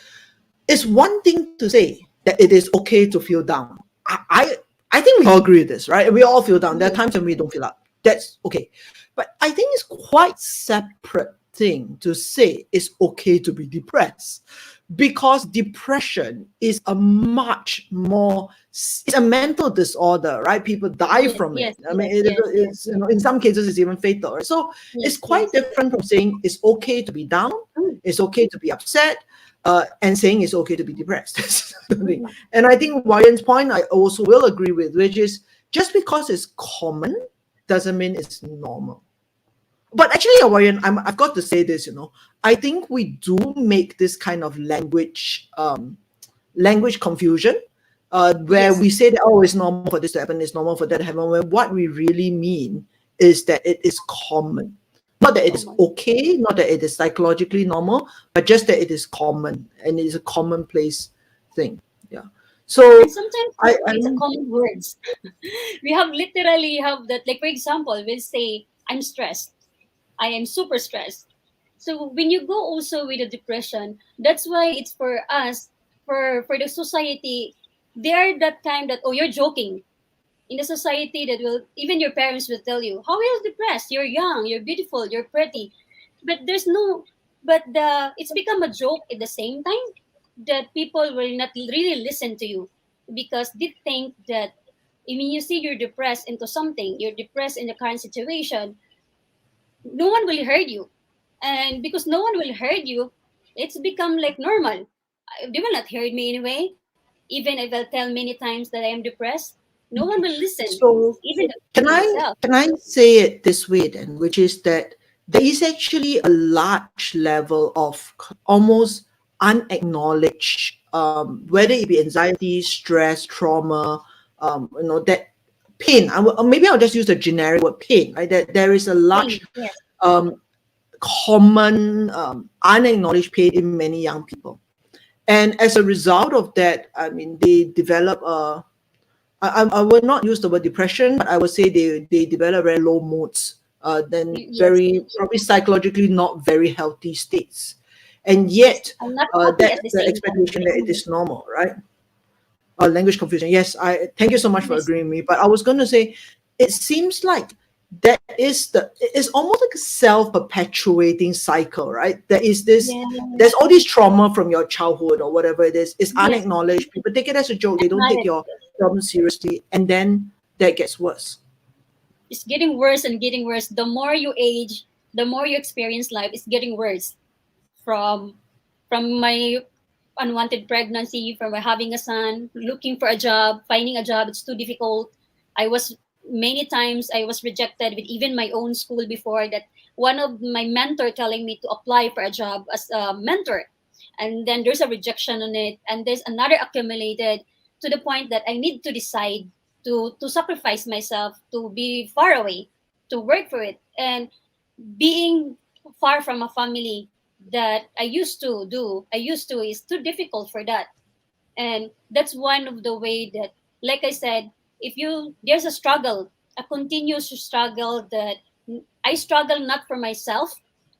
it's one thing to say that it is okay to feel down. I think we all agree with this, right? We all feel down. There are Yes, times when we don't feel up. That's okay. But I think it's quite separate thing to say it's okay to be depressed, because depression is a much more it's a mental disorder, right? People die yes, from it. yes, I mean, yes, yes, yes, it's in some cases it's even fatal. So it's yes, quite yes. different from saying it's okay to be down, Mm, it's okay to be upset, and saying it's okay to be depressed. That's the thing. mm. And I think Ryan's point I also will agree with, which is just because it's common doesn't mean it's normal. But actually, Orion, I've got to say this. I think we do make this kind of language confusion, where Yes, we say that, oh, it's normal for this to happen, it's normal for that to happen. When what we really mean is that it is common, not that it is common. okay, not that it is psychologically normal, but just that it is common and it is a commonplace thing. Yeah. And So sometimes I, also it's a I'm common words. We have literally have that, like for example, we'll say, I'm stressed. I am super stressed. So when you go also with a depression, that's why it's for us, for the society, they are that time that, oh, you're joking. In the society that will, even your parents will tell you, how are you depressed? You're young, you're beautiful, you're pretty. But there's no, but it's become a joke at the same time that people will not really listen to you because they think that, I mean, you see you're depressed into something, you're depressed in the current situation, no one will hurt you. And because no one will hurt you, it's become like normal. They will not hurt me anyway. Even if I'll tell many times that I am depressed, no one okay. will listen, So even the can family I itself. can I say it this way then, which is that there is actually a large level of almost unacknowledged, whether it be anxiety, stress, trauma, that pain. Or maybe I'll just use the generic word pain, right? That there is a large, Pain, yes, um, common, unacknowledged pain in many young people. And as a result of that, I mean, they develop I will not use the word depression, but I would say they develop very low moods, then yes. very probably psychologically not very healthy states. And Yes, yet, I'm not happy that's at the the same time. expectation that it is normal, right? Language confusion. Yes, I thank you so much for Yes, agreeing with me. But I was going to say, it seems like that is it's almost like a self-perpetuating cycle, right? There's yes, all this trauma from your childhood or whatever it is. It's yes. unacknowledged. People take it as a joke. They don't take Acknowledge your it. problems seriously, and then that gets worse. It's getting worse and getting worse. The more you age, the more you experience life, it's getting worse. From from my unwanted pregnancy, from my having a son, looking for a job, finding a job, it's too difficult. I was many times I was rejected with even my own school before that one of my mentor telling me to apply for a job as a mentor. And then there's a rejection on it and there's another accumulated to the point that I need to decide to sacrifice myself to be far away to work for it and being far from a family that I used to is too difficult for that. And that's one of the way that, like I said, if you there's a struggle, a continuous struggle that I struggle not for myself,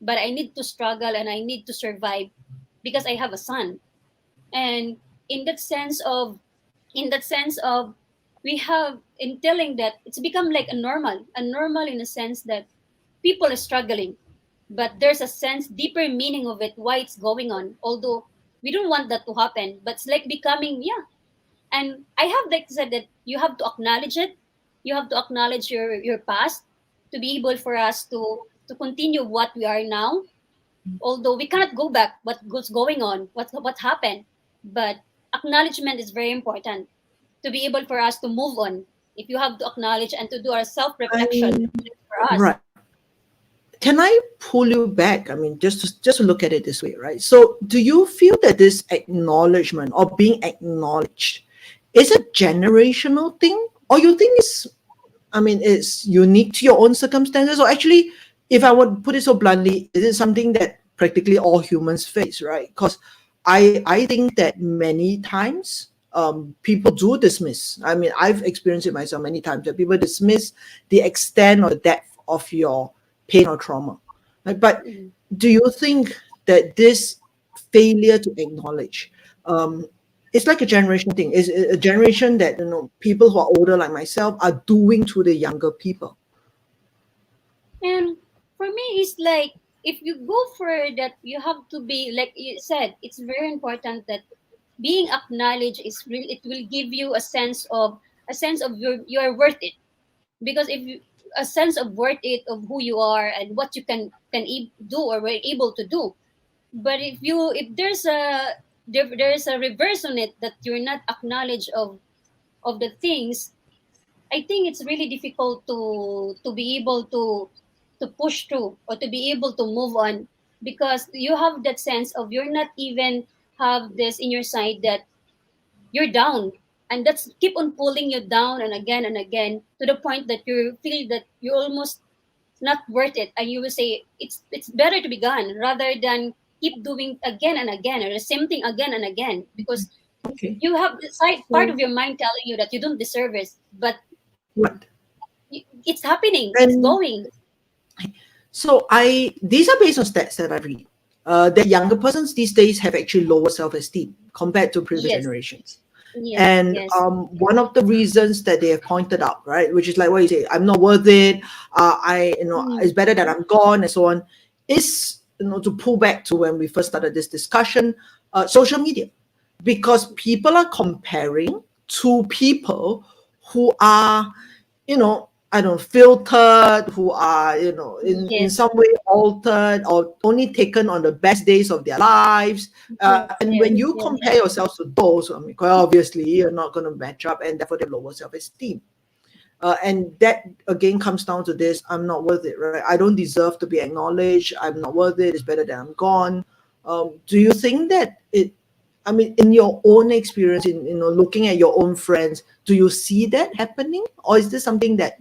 but I need to struggle and I need to survive because I have a son. And in that sense of in that sense of we have in telling that it's become like a normal in a sense that people are struggling, but there's a sense deeper meaning of it why it's going on, although we don't want that to happen, but it's like becoming, yeah. And I have like said that you have to acknowledge it, you have to acknowledge your past to be able for us to continue what we are now, although we cannot go back what's going on, what happened, but acknowledgement is very important to be able for us to move on. If you have to acknowledge and to do our self reflection And for us. right, can I pull you back? I mean, just to look at it this way, right? So, do you feel that this acknowledgement or being acknowledged is a generational thing, or you think it's, I mean, it's unique to your own circumstances, or actually, if I would put it so bluntly, is it something that practically all humans face, right? Because I think that many times, people do dismiss. I mean, I've experienced it myself many times that people dismiss the extent or the depth of your pain or trauma. Right? But Mm. do you think that this failure to acknowledge, it's like a generational thing? Is it a generation that people who are older like myself are doing to the younger people? And for me, it's like if you go for that, you have to be like you said. It's very important that being acknowledged is real. It will give you a sense of you're worth it. Because if you, a sense of worth it of who you are and what you do or were able to do. But if there's a reverse on it that you're not acknowledged of the things, I think it's really difficult to be able to push through or to be able to move on, because you have that sense of you're not even have this in your side that you're down, and that's keep on pulling you down and again to the point that you feel that you're almost not worth it, and you will say it's better to be gone rather than keep doing again and again or the same thing again and again, because Okay. you have the side part So, of your mind telling you that you don't deserve it, but right. it's happening, it's And going. so these are based on stats that I read. That younger persons these days have actually lower self-esteem compared to previous Yes, generations. yes, And yes. one of the reasons that they have pointed out, right, which is like what you say, I'm not worth it. It's Mm, better that I'm gone, and so on, is to pull back to when we first started this discussion, social media, because people are comparing to people who are I don't know, filtered, who are, in yes, some way altered or only taken on the best days of their lives. yes, And when you yes. compare yourselves to those, I mean, quite obviously, you're not going to match up, and therefore they have lower self-esteem. And that again comes down to this: I'm not worth it, right? I don't deserve to be acknowledged. I'm not worth it. It's better that I'm gone. Do you think that I mean, in your own experience, in looking at your own friends, do you see that happening, or is this something that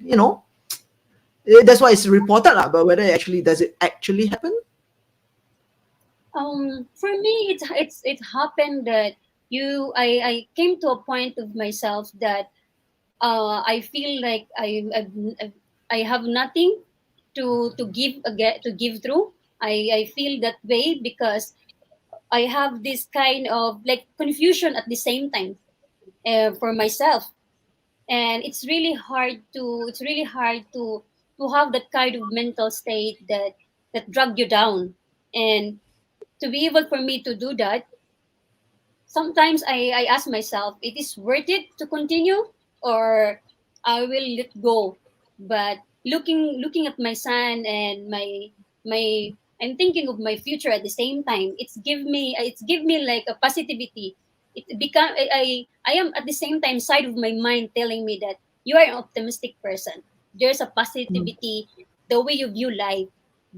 that's why it's reported, lah? But whether does it actually happen? For me, it happened that I came to a point of myself that I feel like I have nothing to give again, to give through. I feel that way because I have this kind of like confusion at the same time for myself, and it's really hard to have that kind of mental state that drag you down, and to be able for me to do that, sometimes I ask myself, it is worth it to continue or I will let go. But looking at my son and my I'm thinking of my future at the same time. It's give me like a positivity. It become I am at the same time side of my mind telling me that you are an optimistic person. There's a Mm, positivity the way you view life.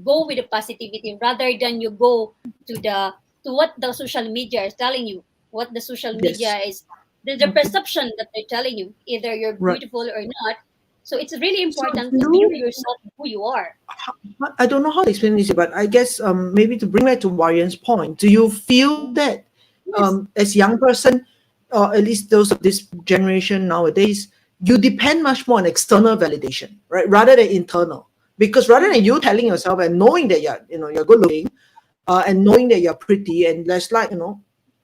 Go with the positivity rather than you go to the to what the social media is telling you, what the social yes. media is, the Okay. perception that they're telling you, either you're Right. beautiful or not. So it's really So do important to view you yourself who you are. I don't know how to explain this, but I guess maybe to bring back to Warren's point, do you feel that Yes. as young person, or at least those of this generation nowadays, you depend much more on external validation, right, rather than internal? Because rather than Yes. you telling yourself and knowing that you're good looking, and knowing that you're pretty, and that's like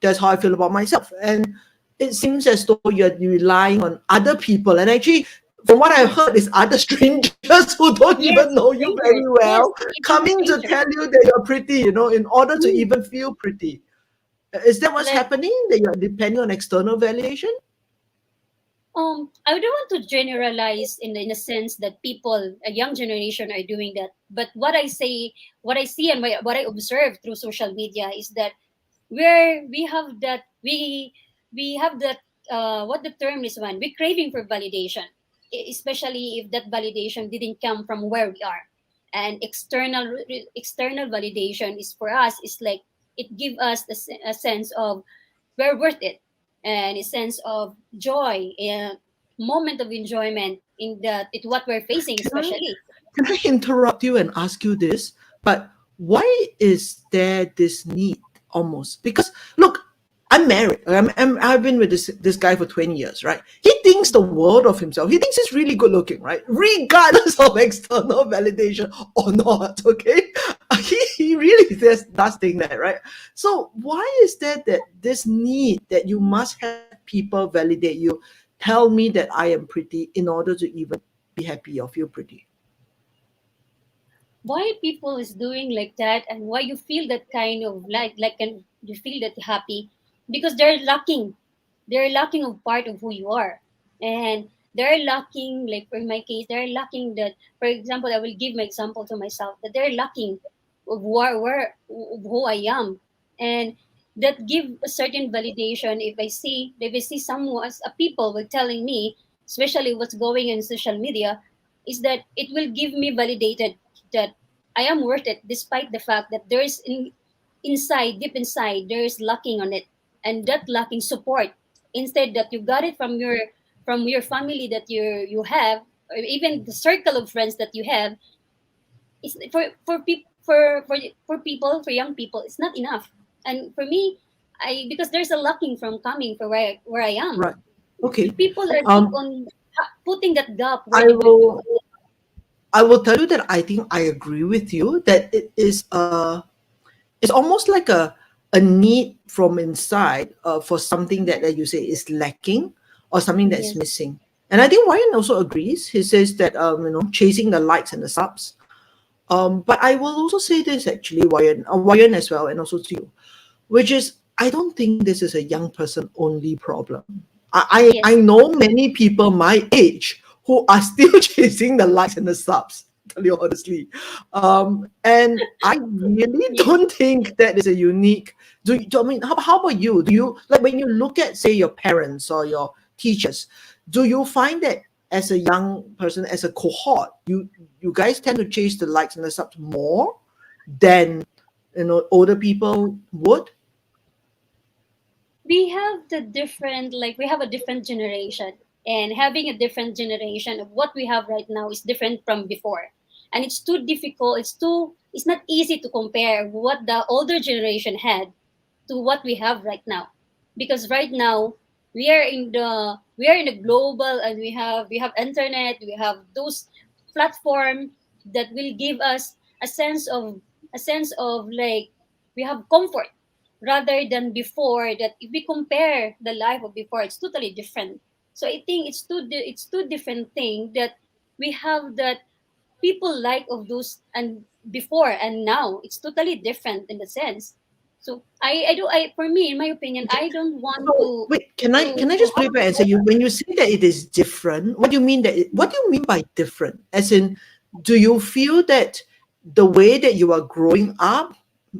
that's how I feel about myself. And it seems as though you're relying on other people, and actually from what I've heard is other strangers who don't even Yes. know you very Strangers. well Yes. Even coming to strangers. tell you that you're pretty, in order to Mm. even feel pretty. Is that what's Like happening, that you're depending on external validation? I don't want to generalize in a sense that people, a young generation, are doing that. But what I see, and what I observe through social media is that where we have that what the term is one, we're craving for validation, especially if that validation didn't come from where we are, and external validation is for us is like it give us a sense of we're worth it, and a sense of joy, a moment of enjoyment in that it what we're facing Can I especially. can I interrupt you and ask you this? But why is there this need almost? Because look, I'm married. I've been with this guy for 20 years, right? He thinks the world of himself. He thinks he's really good looking, right? Regardless of external validation or not, okay? He really does think that, right? So why is there that this need that you must have people validate you, tell me that I am pretty in order to even be happy or feel pretty? Why people is doing like that, and why you feel that kind of like and you feel that happy, because they're lacking of part of who you are, and they're lacking, like for my case, they're lacking that. For example, I will give my example to myself that they're lacking of where of who I am, and that give a certain validation. If I see someone, a people were telling me, especially what's going in social media, is that it will give me validated that I am worth it, despite the fact that there is inside, deep inside, there is lacking on it, and that lacking support. Instead, that you got it from your family that you have, or even the circle of friends that you have. It's for people, for young people, it's not enough. And for me, I because there's a lacking from coming for where I am. Right. Okay. People are keep Um, on putting that gap where I they will go. will I will tell you that I think I agree with you that it is it's almost like a need from inside for something that you say is lacking or something that's Yes, missing. And I think Ryan also agrees. He says that chasing the likes and the subs. But I will also say this actually, Ryan as well, and also to you, which is I don't think this is a young person only problem. I yes, know many people my age who are still chasing the likes and the subs, tell you honestly. And I really yes. don't think that is a unique. I mean, how about you? Do you like when you look at, say, your parents or your teachers, do you find that as a young person, as a cohort, you guys tend to chase the likes and the subs more than older people would? We have the different, like we have a different generation, and having a different generation of what we have right now is different from before, and it's too difficult, it's not easy to compare what the older generation had to what we have right now, because right now we are in a global, and we have internet, we have those platform that will give us a sense of like we have comfort, rather than before, that if we compare the life of before, it's totally different. So I think it's two different things, that we have that people like of those and before and now, it's totally different in the sense. So I for me, in my opinion, I don't want So wait, can I to just flip and answer you? When you say that it is different, what do you mean what do you mean by different? As in, do you feel that the way that you are growing up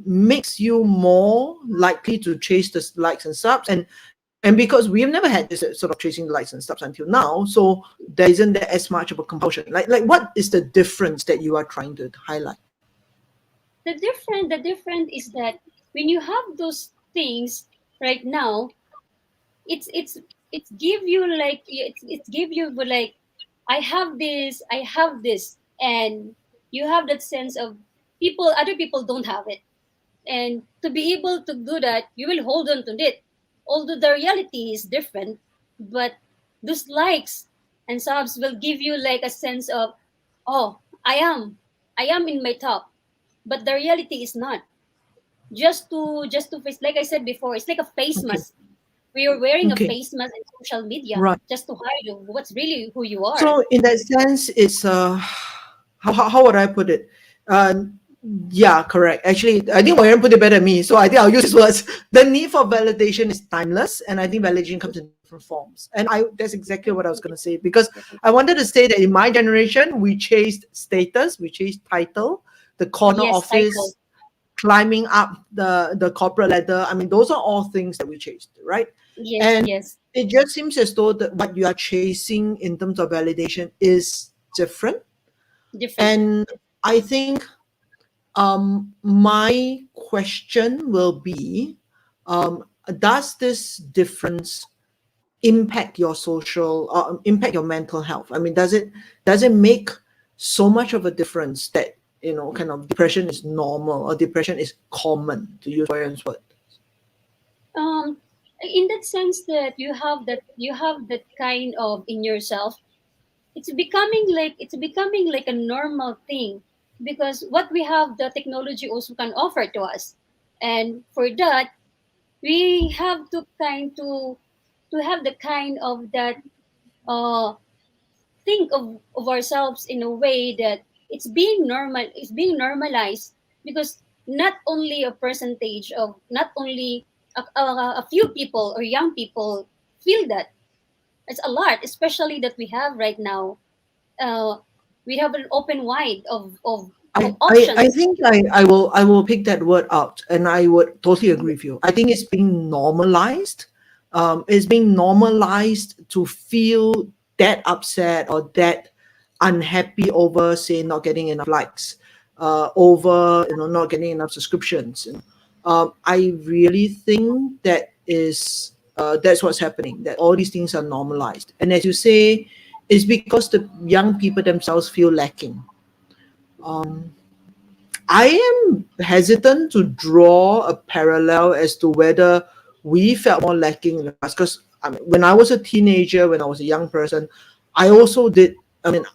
makes you more likely to chase the likes and subs? And because we've never had this sort of chasing the likes and subs until now, so there isn't that as much of a compulsion. Like what is the difference that you are trying to highlight? the different is that when you have those things right now, it's it's give you like it's give you like I have this, and you have that sense of other people don't have it, and to be able to do that, you will hold on to it, although the reality is different. But those likes and subs will give you like a sense of, oh, I am in my top, but the reality is not. Just to face, like I said before, it's like a face Okay. mask. We are wearing a Okay. face mask in social media Right. just to hide what's really who you are. So in that sense, it's how would I put it? Uh, yeah, correct. Actually, I think Warren put it better than me. So I think I'll use his words. The need for validation is timeless, and I think validation comes in different forms. And I that's exactly what I was gonna say because I wanted to say that in my generation, we chased status, we chased title, the corner Yes, title. office, climbing up the corporate ladder. I mean, those are all things that we chased, right? Yes, And yes, it just seems as though that what you are chasing in terms of validation is different. different. And I think my question will be, does this difference impact your social impact your mental health? I mean, does it make so much of a difference that kind of depression is normal or depression is common, to use Ryan's word? Um, in that sense that you have that kind of in yourself, it's becoming like a normal thing, because what we have, the technology also can offer to us, and for that we have to have the kind of that uh think of ourselves in a way that it's being normalized, because not only a percentage of not only a few people or young people feel that, it's a lot, especially that we have right now. uh, we have an open wide of I options. think I will pick that word out, and I would totally agree with you. I think it's being normalized. It's being normalized to feel that upset or that unhappy over, say, not getting enough likes. over not getting enough subscriptions. I really think that's what's happening. That all these things are normalized, and as you say, it's because the young people themselves feel lacking. I am hesitant to draw a parallel as to whether we felt more lacking in the past. Because when I was a teenager, when I was a young person, I also did. I mean,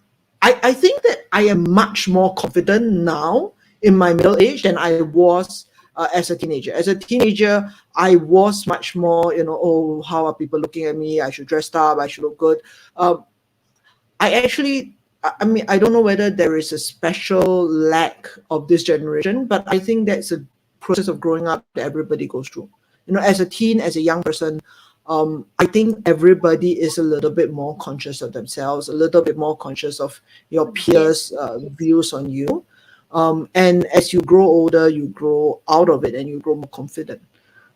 I think that I am much more confident now in my middle age than I was as a teenager. As a teenager, I was much more, oh, how are people looking at me? I should dress up. I should look good. Um, I actually, I mean, I don't know whether there is a special lack of this generation, but I think that's a process of growing up that everybody goes through. As a teen, as a young person, I think everybody is a little bit more conscious of themselves, a little bit more conscious of your Yes, peers' views on you. And as you grow older, you grow out of it and you grow more confident.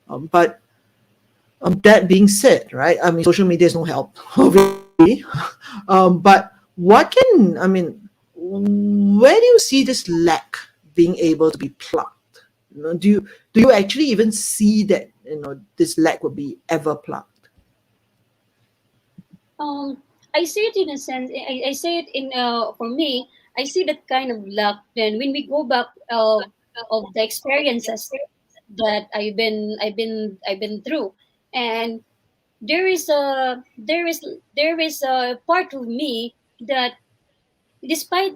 But that being said, right? I mean, social media is no help, obviously. But what can I mean? Where do you see this lack being able to be plugged? Do you actually even see that this lack would be ever plugged? I see it in a sense. I see it in for me. I see that kind of luck. Then when we go back of the experiences that I've been through, and there is a part of me that despite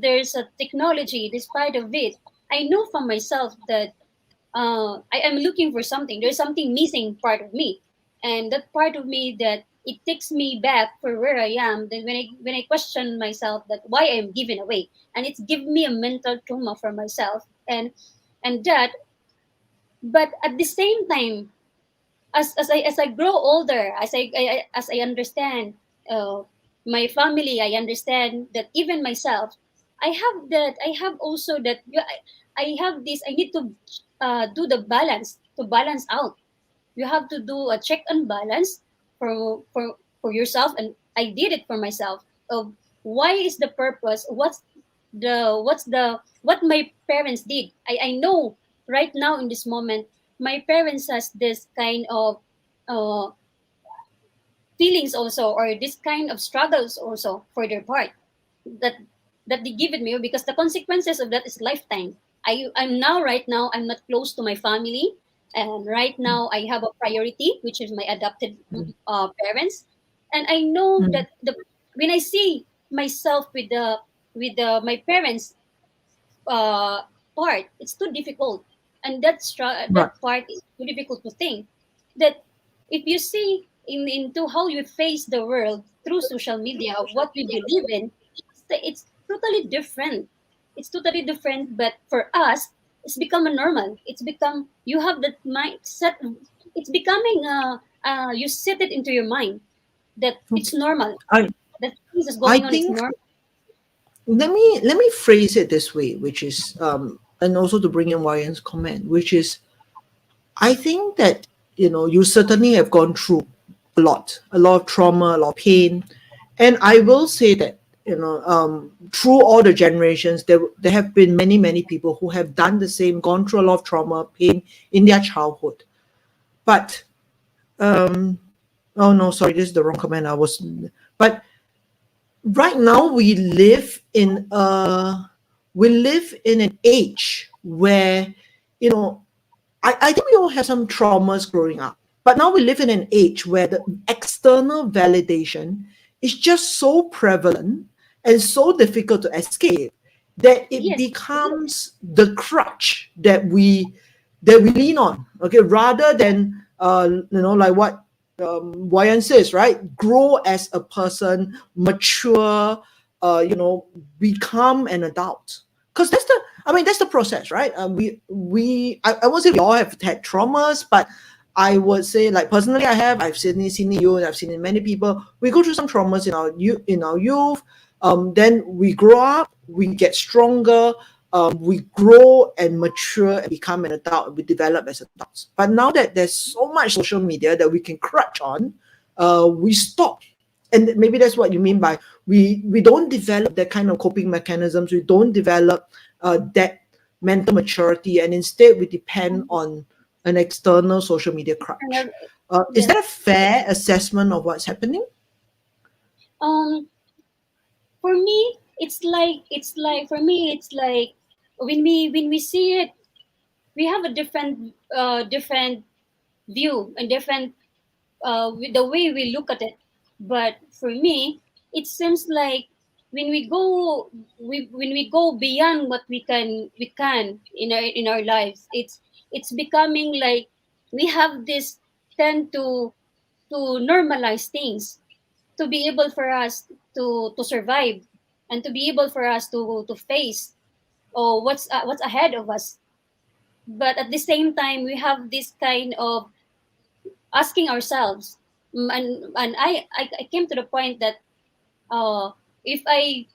there's a technology, despite of it, I know for myself that I am looking for something. There's something missing part of me, and that part of me that it takes me back for where I am. Then when I question myself that why I am given away, and it's give me a mental trauma for myself, and that. But at the same time, as I grow older, as I understand uh, my family, I understand that even myself, I have also that I have this. I need to do the balance to balance out. You have to do a check and balance for yourself, and I did it for myself. Of why is the purpose? What my parents did? I know right now in this moment my parents has this kind of uh, feelings also, or this kind of struggles also for their part, that that they give it me, because the consequences of that is lifetime. I'm now right now I'm not close to my family, and right now I have a priority, which is my adopted parents. And I know Mm. that when I see myself with my parents uh, part, it's too difficult, and Right. that part is too difficult to think. That if you see into how you face the world through social media, what we believe in, it's totally different. It's totally different, but for us, it's become a normal. It's become you have that mindset. It's becoming you set it into your mind that it's Okay. normal. I That things is I going on. It's think normal. let me phrase it this way, which is and also to bring in Ryan's comment, which is I think that you certainly have gone through a lot of trauma, a lot of pain, and I will say that through all the generations, there have been many people who have done the same, gone through a lot of trauma, pain in their childhood. But oh no, sorry, this is the wrong comment. But right now we live in an age where you know I think we all have some traumas growing up, but now we live in an age where the external validation is just so prevalent and so difficult to escape that it Yes, becomes the crutch that we lean on. Okay, rather than like what Wayan says, right? Grow as a person, mature, become an adult. Because that's the process, right? I won't say we all have had traumas, but I would say, like personally, I've seen in you, and I've seen in many people. We go through some traumas in our youth. Then we grow up, we get stronger, we grow and mature and become an adult, and we develop as adults. But now that there's so much social media that we can crutch on, we stop and maybe that's what you mean by we don't develop that kind of coping mechanisms. We don't develop that mental maturity, and instead we depend on an external social media crutch. Is Yes. that a fair assessment of what's happening? Um, for me, it's like for me, it's like when we see it, we have a different view and different with the way we look at it. But for me, it seems like when we go beyond what we can in our lives, it's becoming like we have this tend to normalize things to be able for us to survive and to be able for us to face what's ahead of us. But at the same time, we have this kind of asking ourselves, and I came to the point that uh, if I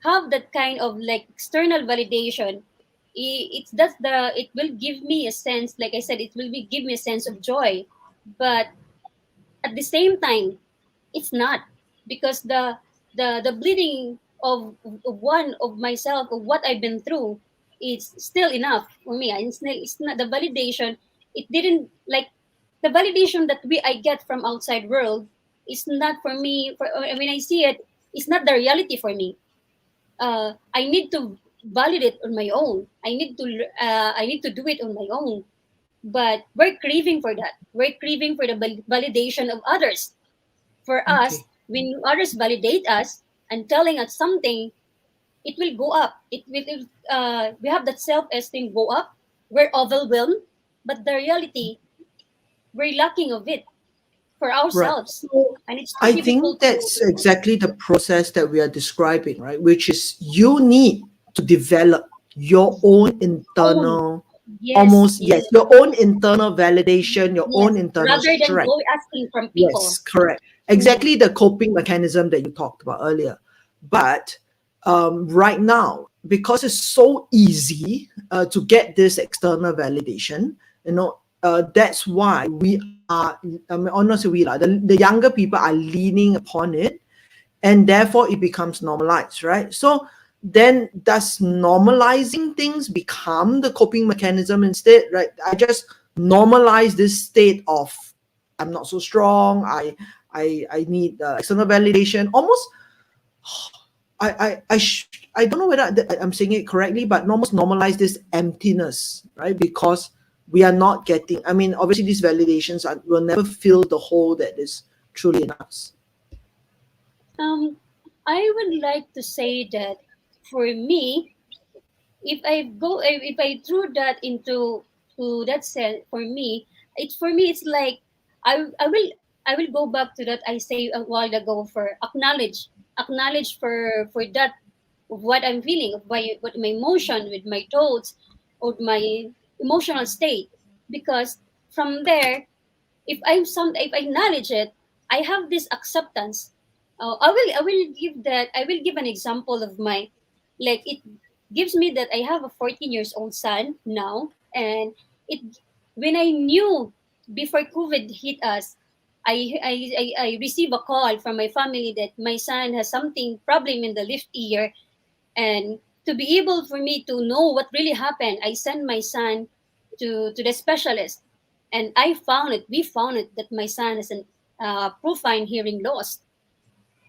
have that kind of like external validation, it will give me a sense, like I said, it will give me a sense of joy. But at the same time, it's not, because the bleeding of one of myself, of what I've been through, is still enough for me. And it's not the validation. It didn't like the validation that I get from outside world is not for me. For when I see it, it's not the reality for me. I need to validate on my own. I need to do it on my own. But we're craving for that. We're craving for the validation of others. For us, Okay. when others validate us and telling us something, it will go up. We have that self-esteem go up. We're overwhelmed, but the reality, we're lacking of it for Right. ourselves, So and it's too I think difficult to. that's exactly the process that we are describing, right? Which is you need to develop your own Own. internal, Yes, almost, yes, yes, your own internal validation, your own yes. internal Rather than strength. go asking from Yes, people. correct. Mm. Exactly the coping mechanism that you talked about earlier. But right now, because it's so easy to get this external validation, that's why we are, I mean, honestly, the younger people are leaning upon it, and therefore it becomes normalized, right? So then does normalizing things become the coping mechanism instead, right? I just normalize this state of I'm not so strong. I need external validation. Almost, I don't know whether I'm saying it correctly, but almost normalize this emptiness, right? Because we are not getting. I mean, obviously, these validations will never fill the hole that is truly in us. Um, I would like to say that for me, if I threw that into to that sense, for me it's like I will go back to that I say a while ago, for acknowledge for that of what I'm feeling, of my emotion, with my thoughts, or my emotional state. Because from there, if I acknowledge it, I have this acceptance. I will give an example of my, like, it gives me that I have a 14 years old son now. And it when I knew before COVID hit us, I received a call from my family that my son has something problem in the left ear. And to be able for me to know what really happened, I sent my son to the specialist. And we found it that my son has an profound hearing loss.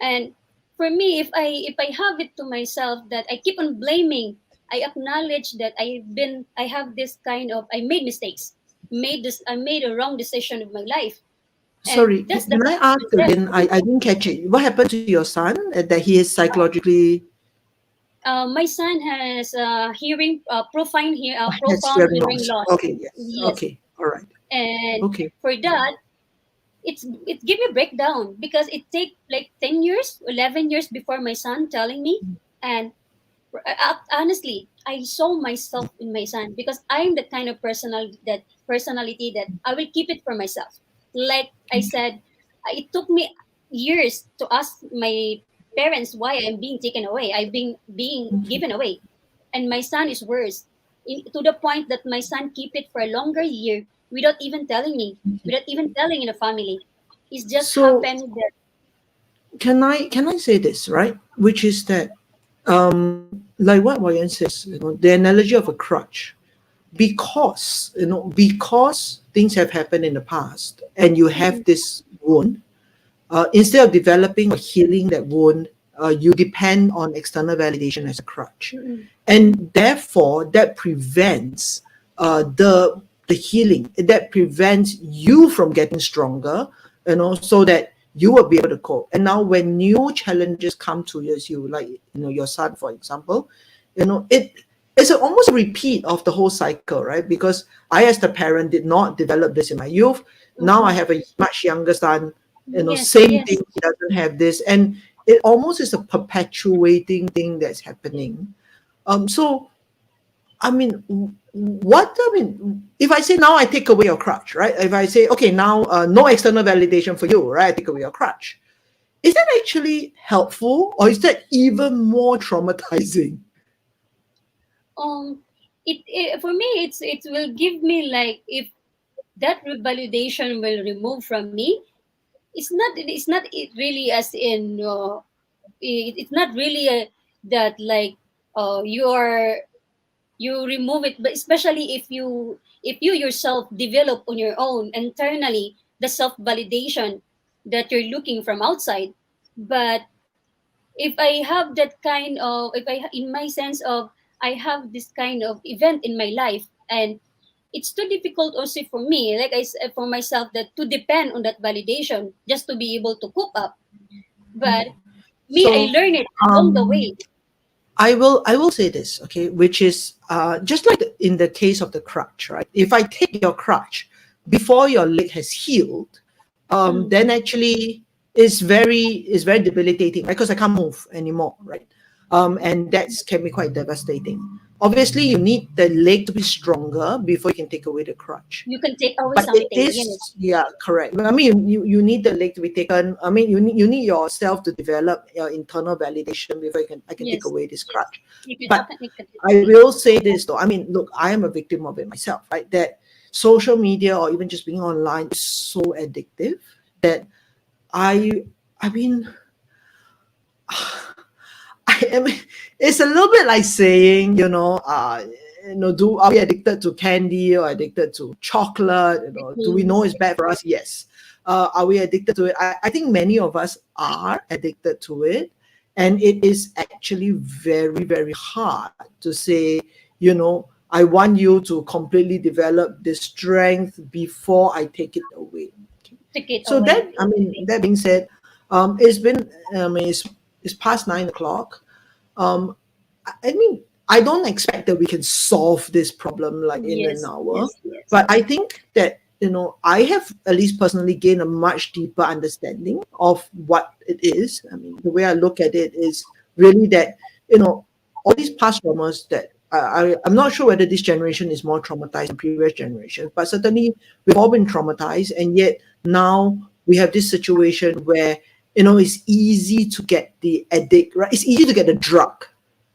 And for me, if I have it to myself that I keep on blaming, I acknowledge that I have this kind of, I made mistakes, I made a wrong decision of my life. And Sorry, that's the can I ask again? I didn't catch it. What happened to your son that he is psychologically my son has has profound hearing hearing loss? loss. Okay, yes. Yes. Okay, all right. And Okay. for that, it gave me a breakdown, because it take like 10 years, 11 years before my son telling me. And honestly, I saw myself in my son, because I'm the kind of personality that I will keep it for myself. Like I said, it took me years to ask my parents why I'm being taken away. I'm being Okay. given away, and my son is worse. To the point that my son keep it for a longer year without even telling me, without even telling in the family. It's just So happened that. can I say this, right? Which is that, like what Wayan says, the analogy of a crutch. Because things have happened in the past and you have Mm-mm. this wound, instead of developing or healing that wound, you depend on external validation as a crutch, Mm-mm. and therefore that prevents the healing. That prevents you from getting stronger, so that you will be able to cope. And now, when new challenges come to you, as you like, your son, for example, it's almost a repeat of the whole cycle, right? Because I, as the parent, did not develop this in my youth. Now I Mm-mm. have a much younger son, Yes, same thing, yes. he doesn't have this, and it almost is a perpetuating thing that's happening. So I mean, if I say now I take away your crutch, right? If I say, okay, now no external validation for you, right? I take away your crutch. Is that actually helpful, or is that even more traumatizing? Um, it for me, it will give me like, if that validation will remove from me, it's not it really as in it's not really that like you are, you remove it, but especially if you yourself develop on your own internally the self validation that you're looking from outside. But if I have that kind of, in my sense of, I have this kind of event in my life, and it's too difficult also for me, like I said, for myself, that to depend on that validation just to be able to cope up. But me, I So, learn it along the um, way. I will say this, okay, which is just like in the case of the crutch, right? If I take your crutch before your leg has healed, Mm. then actually it's very debilitating, right? Because I can't move anymore, right? And that's can be quite devastating. Obviously, you need the leg to be stronger before you can take away the crutch. You can take away But it something, yes. is, yeah, correct. I mean, you need the leg to be taken. I mean, you need yourself to develop your internal validation before I can take Yes, away this crutch. you can But happen, it can take I away. will say this though. I mean, look, I am a victim of it myself, right? That social media or even just being online is so addictive that I I mean I mean, it's a little bit like saying, do are we addicted to candy or addicted to chocolate? Do we Mm. know it's bad for us? Yes. Are we addicted to it? I think many of us are addicted to it, and it is actually very, very hard to say, I want you to completely develop this strength before I take it away. Take it So away. that being said, it's been, it's past 9 o'clock. I mean, I don't expect that we can solve this problem like in an Yes, hour, yes, yes. but I think that, I have at least personally gained a much deeper understanding of what it is. I mean, the way I look at it is really that, all these past traumas that I'm not sure whether this generation is more traumatized than previous generations, but certainly we've all been traumatized, and yet now we have this situation where, it's easy to get the addict, right? It's easy to get the drug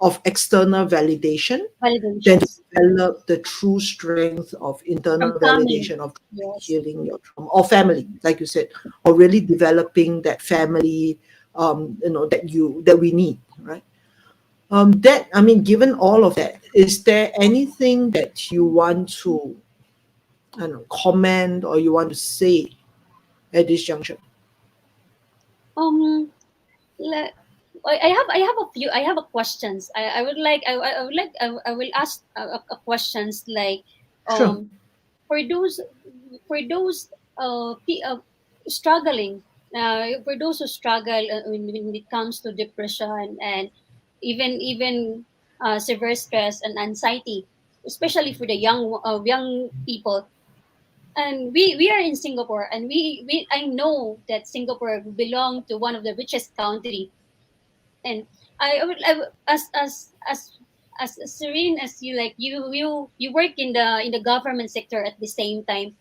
of external validation than to Validations develop the true strength of from internal family. validation, of Yes. healing your trauma, or family, like you said, or really developing that family, that we need, right? That I mean, given all of that, is there anything that you want to, I don't know, comment, or you want to say at this juncture? Um, le- I have a few, I have a questions. I would like, I would like, I will ask a questions like, Sure. um for those, for those struggling, for those who struggle when it comes to depression, and even severe stress and anxiety, especially for the young people. And we are in Singapore, and we I know that Singapore belong to one of the richest country. And I would, as serene as you, like you work in the government sector at the same time.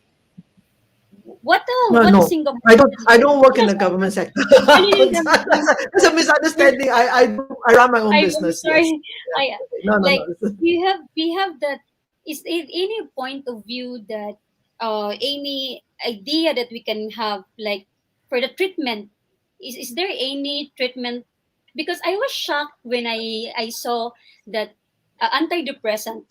What No, Singapore I don't work in the government sector. It's a we're- misunderstanding. I run my own I'm business. Yes. sorry. Yeah. I No, no, like, no. we have that. Is it any point of view that any idea that we can have, like, for the treatment is there any treatment? Because I was shocked when I saw that antidepressant,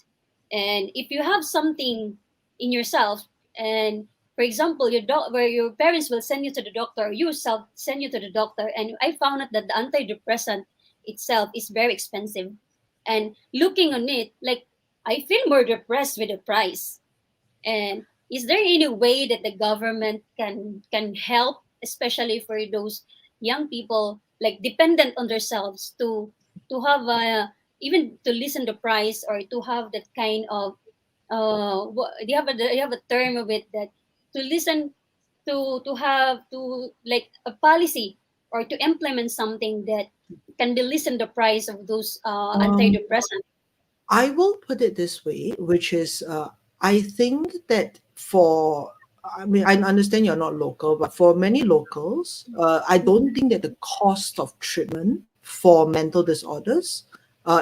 and if you have something in yourself, and for example where your parents will send you to the doctor, you yourself send you to the doctor, and I found out that the antidepressant itself is very expensive, and looking on it, like, I feel more depressed with the price. And is there any way that the government can help, especially for those young people, like dependent on themselves, to have even to listen the price, or to have that kind of you have a term of it, that to listen, to have to like a policy, or to implement something that can be listen the price of those Um, antidepressants. I will put it this way, which is, I think that for, I mean, I understand you're not local, but for many locals, I don't think that the cost of treatment for mental disorders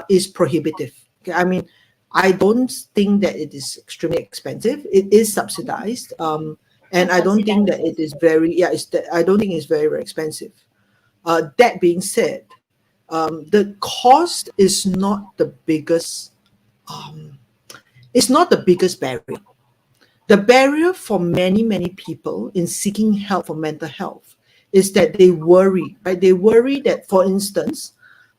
is prohibitive. Okay, I mean, I don't think that it is extremely expensive. It is subsidized, and I don't think Subsidized. that it is very, yeah, I don't think it's very, very expensive. That being said, the cost is not the biggest um, it's not the biggest barrier. The barrier for many, many people in seeking help for mental health is that they worry, right? They worry that, for instance,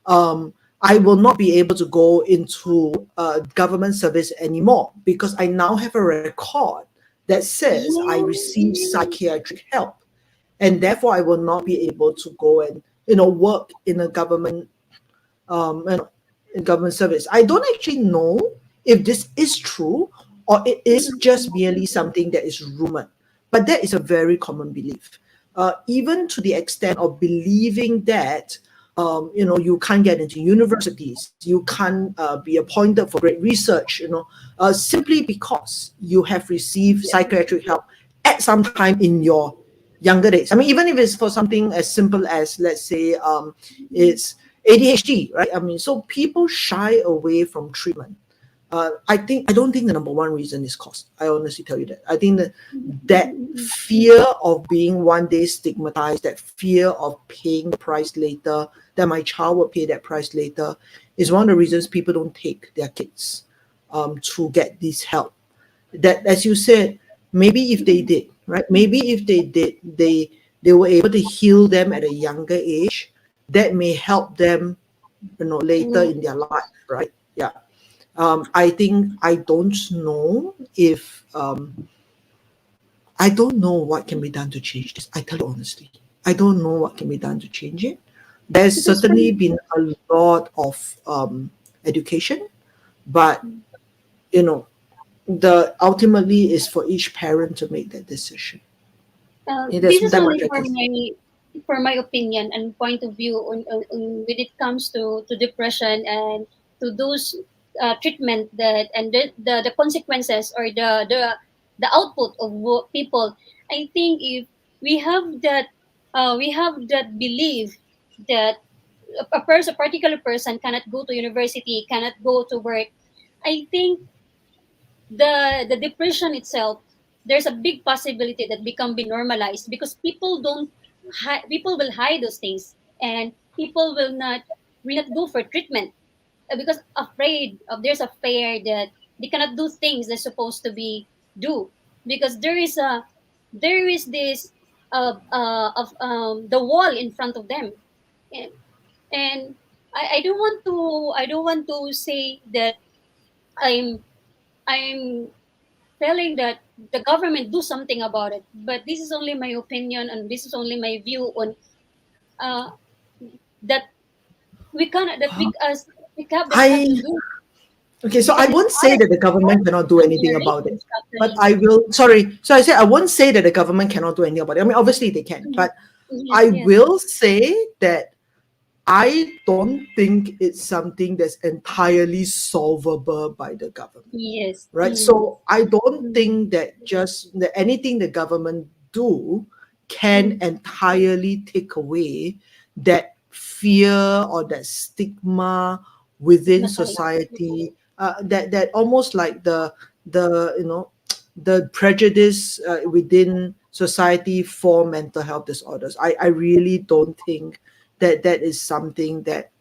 I will not be able to go into government service anymore because I now have a record that says I received Yeah. psychiatric help, and therefore I will not be able to go and work in a government in government service. I don't actually know if this is true or it is just merely something that is rumored, but that is a very common belief. Even to the extent of believing that you can't get into universities, you can't be appointed for great research, simply because you have received psychiatric help at some time in your younger days. I mean, even if it's for something as simple as, let's say, it's ADHD, right? I mean, so people shy away from treatment. I don't think the number one reason is cost. I honestly tell you that. I think that fear of being one day stigmatized, that fear of paying the price later, that my child will pay that price later, is one of the reasons people don't take their kids to get this help. That, as you said, maybe if they did, right? Maybe if they did, they were able to heal them at a younger age. That may help them, later in their life, right? Yeah. I think I don't know what can be done to change this. I tell you honestly, I don't know what can be done to change it. There's Because for certainly been a lot of education, but you know, the ultimately is for each parent to make that decision. Yeah, there's this is that only much I can say. for my opinion and point of view on when it comes to depression, and to those treatment, that and the consequences, or the output of people. I think if we have that belief that a particular person cannot go to university, cannot go to work, I think the depression itself, there's a big possibility that become be normalized, because people will hide those things, and people will not go for treatment, because afraid of, there's a fear that they cannot do things they're supposed to be do, because there is this of the wall in front of them. And, and I don't want to say that I'm telling that the government do something about it. But this is only my opinion, and this is only my view on uh, that we have to I do, Okay, so I because won't say that the it's our government cannot do anything about it, generations but actually. I will. Sorry, so I said I won't say that the government cannot do anything about it. I mean, obviously they can, Mhm. but Yes, I yes, will say that I don't think it's something that's entirely solvable by the government, yes. right? Mm, So I don't mm, think that just that anything the government do can mm. entirely take away that fear or that stigma within Stigmatized. society, that almost like the the prejudice within society for mental health disorders. I really don't think that that is something that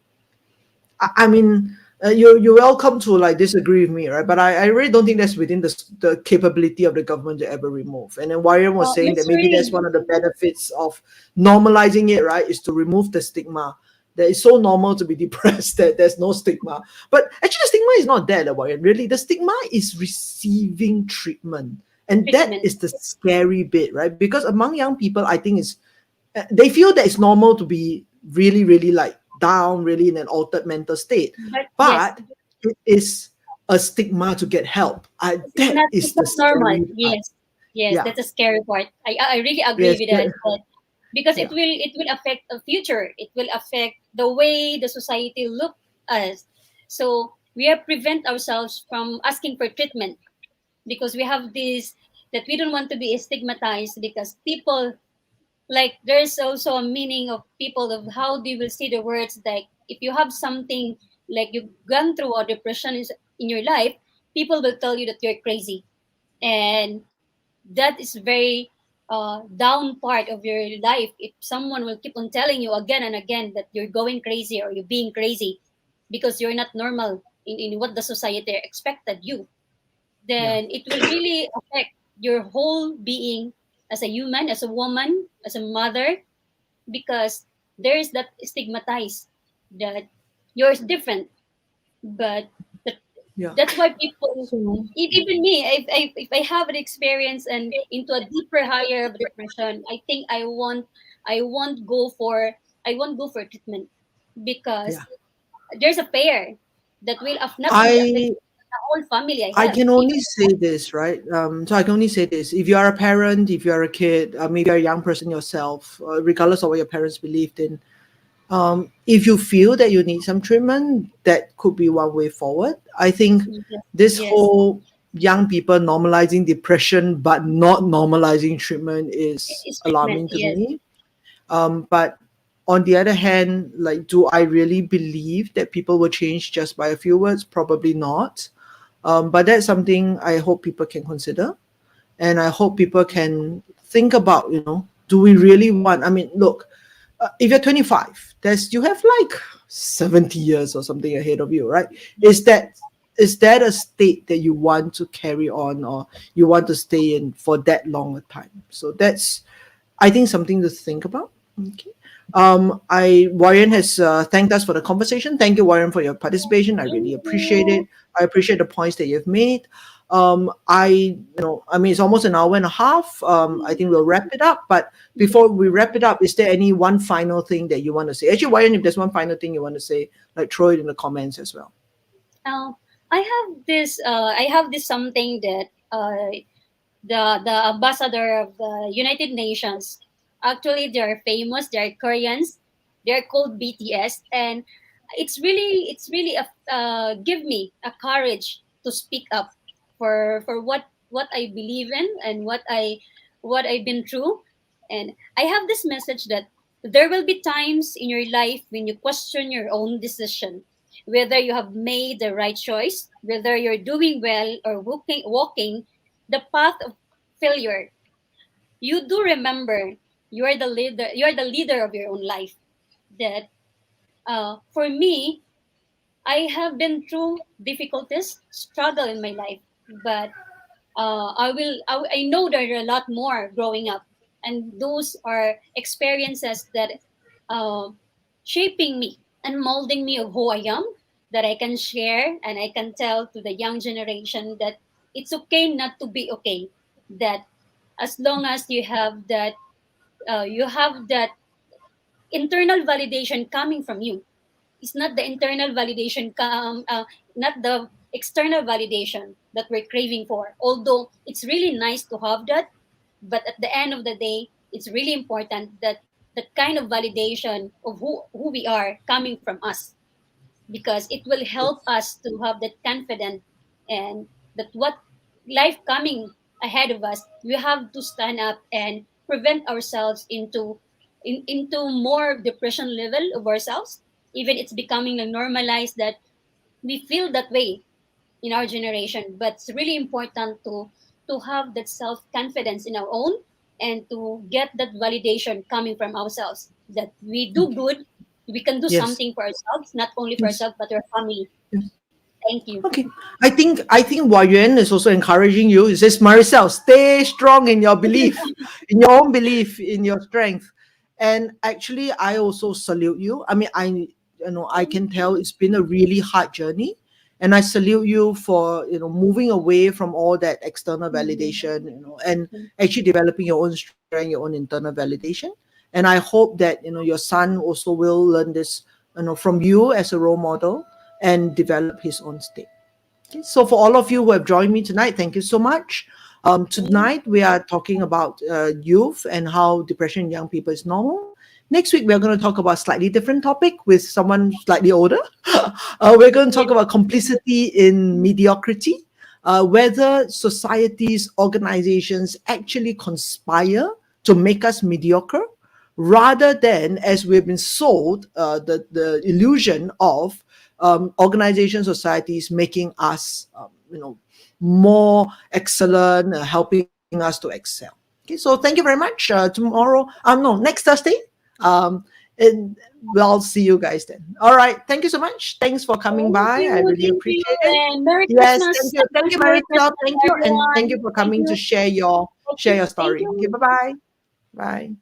I mean, you're welcome to like disagree with me, right? But I really don't think that's within the capability of the government to ever remove. And then Warren was saying Miss that maybe that's Serene, one of the benefits of normalizing it, right? Is to remove the stigma. That it's so normal to be depressed that there's no stigma. But actually, the stigma is not there, Warren. Really, the stigma is receiving treatment, and that treatment. is the scary bit, right? Because among young people, I think it's they feel that it's normal to be really, really like down, really in an altered mental state. But yes, But it is a stigma to get help. That it's is the not normal. scary part. Yes, yes, Yeah. that's a scary part. I really agree Yes. with that. But because Yeah. it will affect the future. It will affect the way the society look us. So we have prevent ourselves from asking for treatment because we have this that we don't want to be stigmatized because people like there's also a meaning of people of how they will see the words like if you have something like you've gone through or depression is in your life, people will tell you that you're crazy, and that is very down part of your life if someone will keep on telling you again and again that you're going crazy or you're being crazy because you're not normal in what the society expected you, Yeah. then it will really affect your whole being as a human, as a woman, as a mother, because there is that stigmatized that you're different. But that, Yeah. that's why people, So even me, if I have an experience and into a deeper, higher of depression, I think I won't go for, I won't go for treatment because yeah. there's a pair that will not only affect I the whole family I I have, can even only say this, right? So I can only say this: if you are a parent, if you are a kid, maybe you're a young person yourself, regardless of what your parents believed in, if you feel that you need some treatment, that could be one way forward. I think yes, this yes, whole young people normalizing depression but not normalizing treatment is it's treatment, alarming to yes, me. But on the other hand, like, do I really believe that people will change just by a few words? Probably not. But that's something I hope people can consider, and I hope people can think about. Do we really want? I mean, look, if you're 25, you have like 70 years or something ahead of you, right? Is yes. that is that a state that you want to carry on, or you want to stay in for that long a time? So that's, I think, something to think about. Okay. I Warren has thanked us for the conversation. Thank you, Warren, for your participation. I Thank really appreciate you. it. I appreciate the points that you've made. I mean, it's almost an hour and a half. I think we'll wrap it up. But before Yes. we wrap it up, is there any one final thing that you want to say? Actually, Warren, if there's one final thing you want to say, like, throw it in the comments as well. Uh, I have this something that the ambassador of the United Nations. Actually, they are famous. They are Koreans. They are called BTS, and it's really a, give me a courage to speak up for what I believe in and what I've been through. And I have this message that there will be times in your life when you question your own decision, whether you have made the right choice, whether you're doing well or walking the path of failure. You do remember you are the leader of your own life. That for me, I have been through difficulties, struggle in my life, but I know there are a lot more growing up, and those are experiences that uh, shaping me and molding me of who I am, that I can share and I can tell to the young generation that it's okay not to be okay. That as long as you have that internal validation coming from you, it's not the internal validation not the external validation that we're craving for, although it's really nice to have that, but at the end of the day it's really important that that kind of validation of who we are coming from us, because it will help Yes. us to have that confidence, and that what life coming ahead of us, we have to stand up and prevent ourselves into more depression level of ourselves, even it's becoming a normalized that we feel that way in our generation. But it's really important to have that self confidence in our own, and to get that validation coming from ourselves that we do good, we can do Yes. something for ourselves, not only for Yes. ourselves but our family. Yes. Thank you. Okay. I think Hua Yuan is also encouraging you. He says, Maricel, stay strong in your belief, in your own belief, in your strength. And actually, I also salute you. I mean, I Thank can tell you. it's been a really hard journey. And I salute you for, moving away from all that external Mhm. validation, and actually developing your own strength, your own internal validation. And I hope that, your son also will learn this, from you as a role model and develop his own state. Okay, so for all of you who have joined me tonight, thank you so much. Thank Tonight we are talking about youth and how depression in young people is normal. Next week we are going to talk about a slightly different topic with someone slightly older. We're going to talk you. about complicity in mediocrity, whether societies, organizations actually conspire to make us mediocre, rather than, as we've been sold, the illusion of organizations, societies making us, more excellent, helping us to excel. Okay, so thank you very much. Tomorrow, no, next Thursday, um, and we'll see you guys then. All right, thank you so much. Thanks for coming by. I really Thank you, appreciate it. and Merry Yes, Christmas. thank Advance you, Merry Marisol. Christmas, Thank you, and thank everyone. you for Thank coming to you. share your Thank you. Thank story. Okay, you. bye bye. Bye.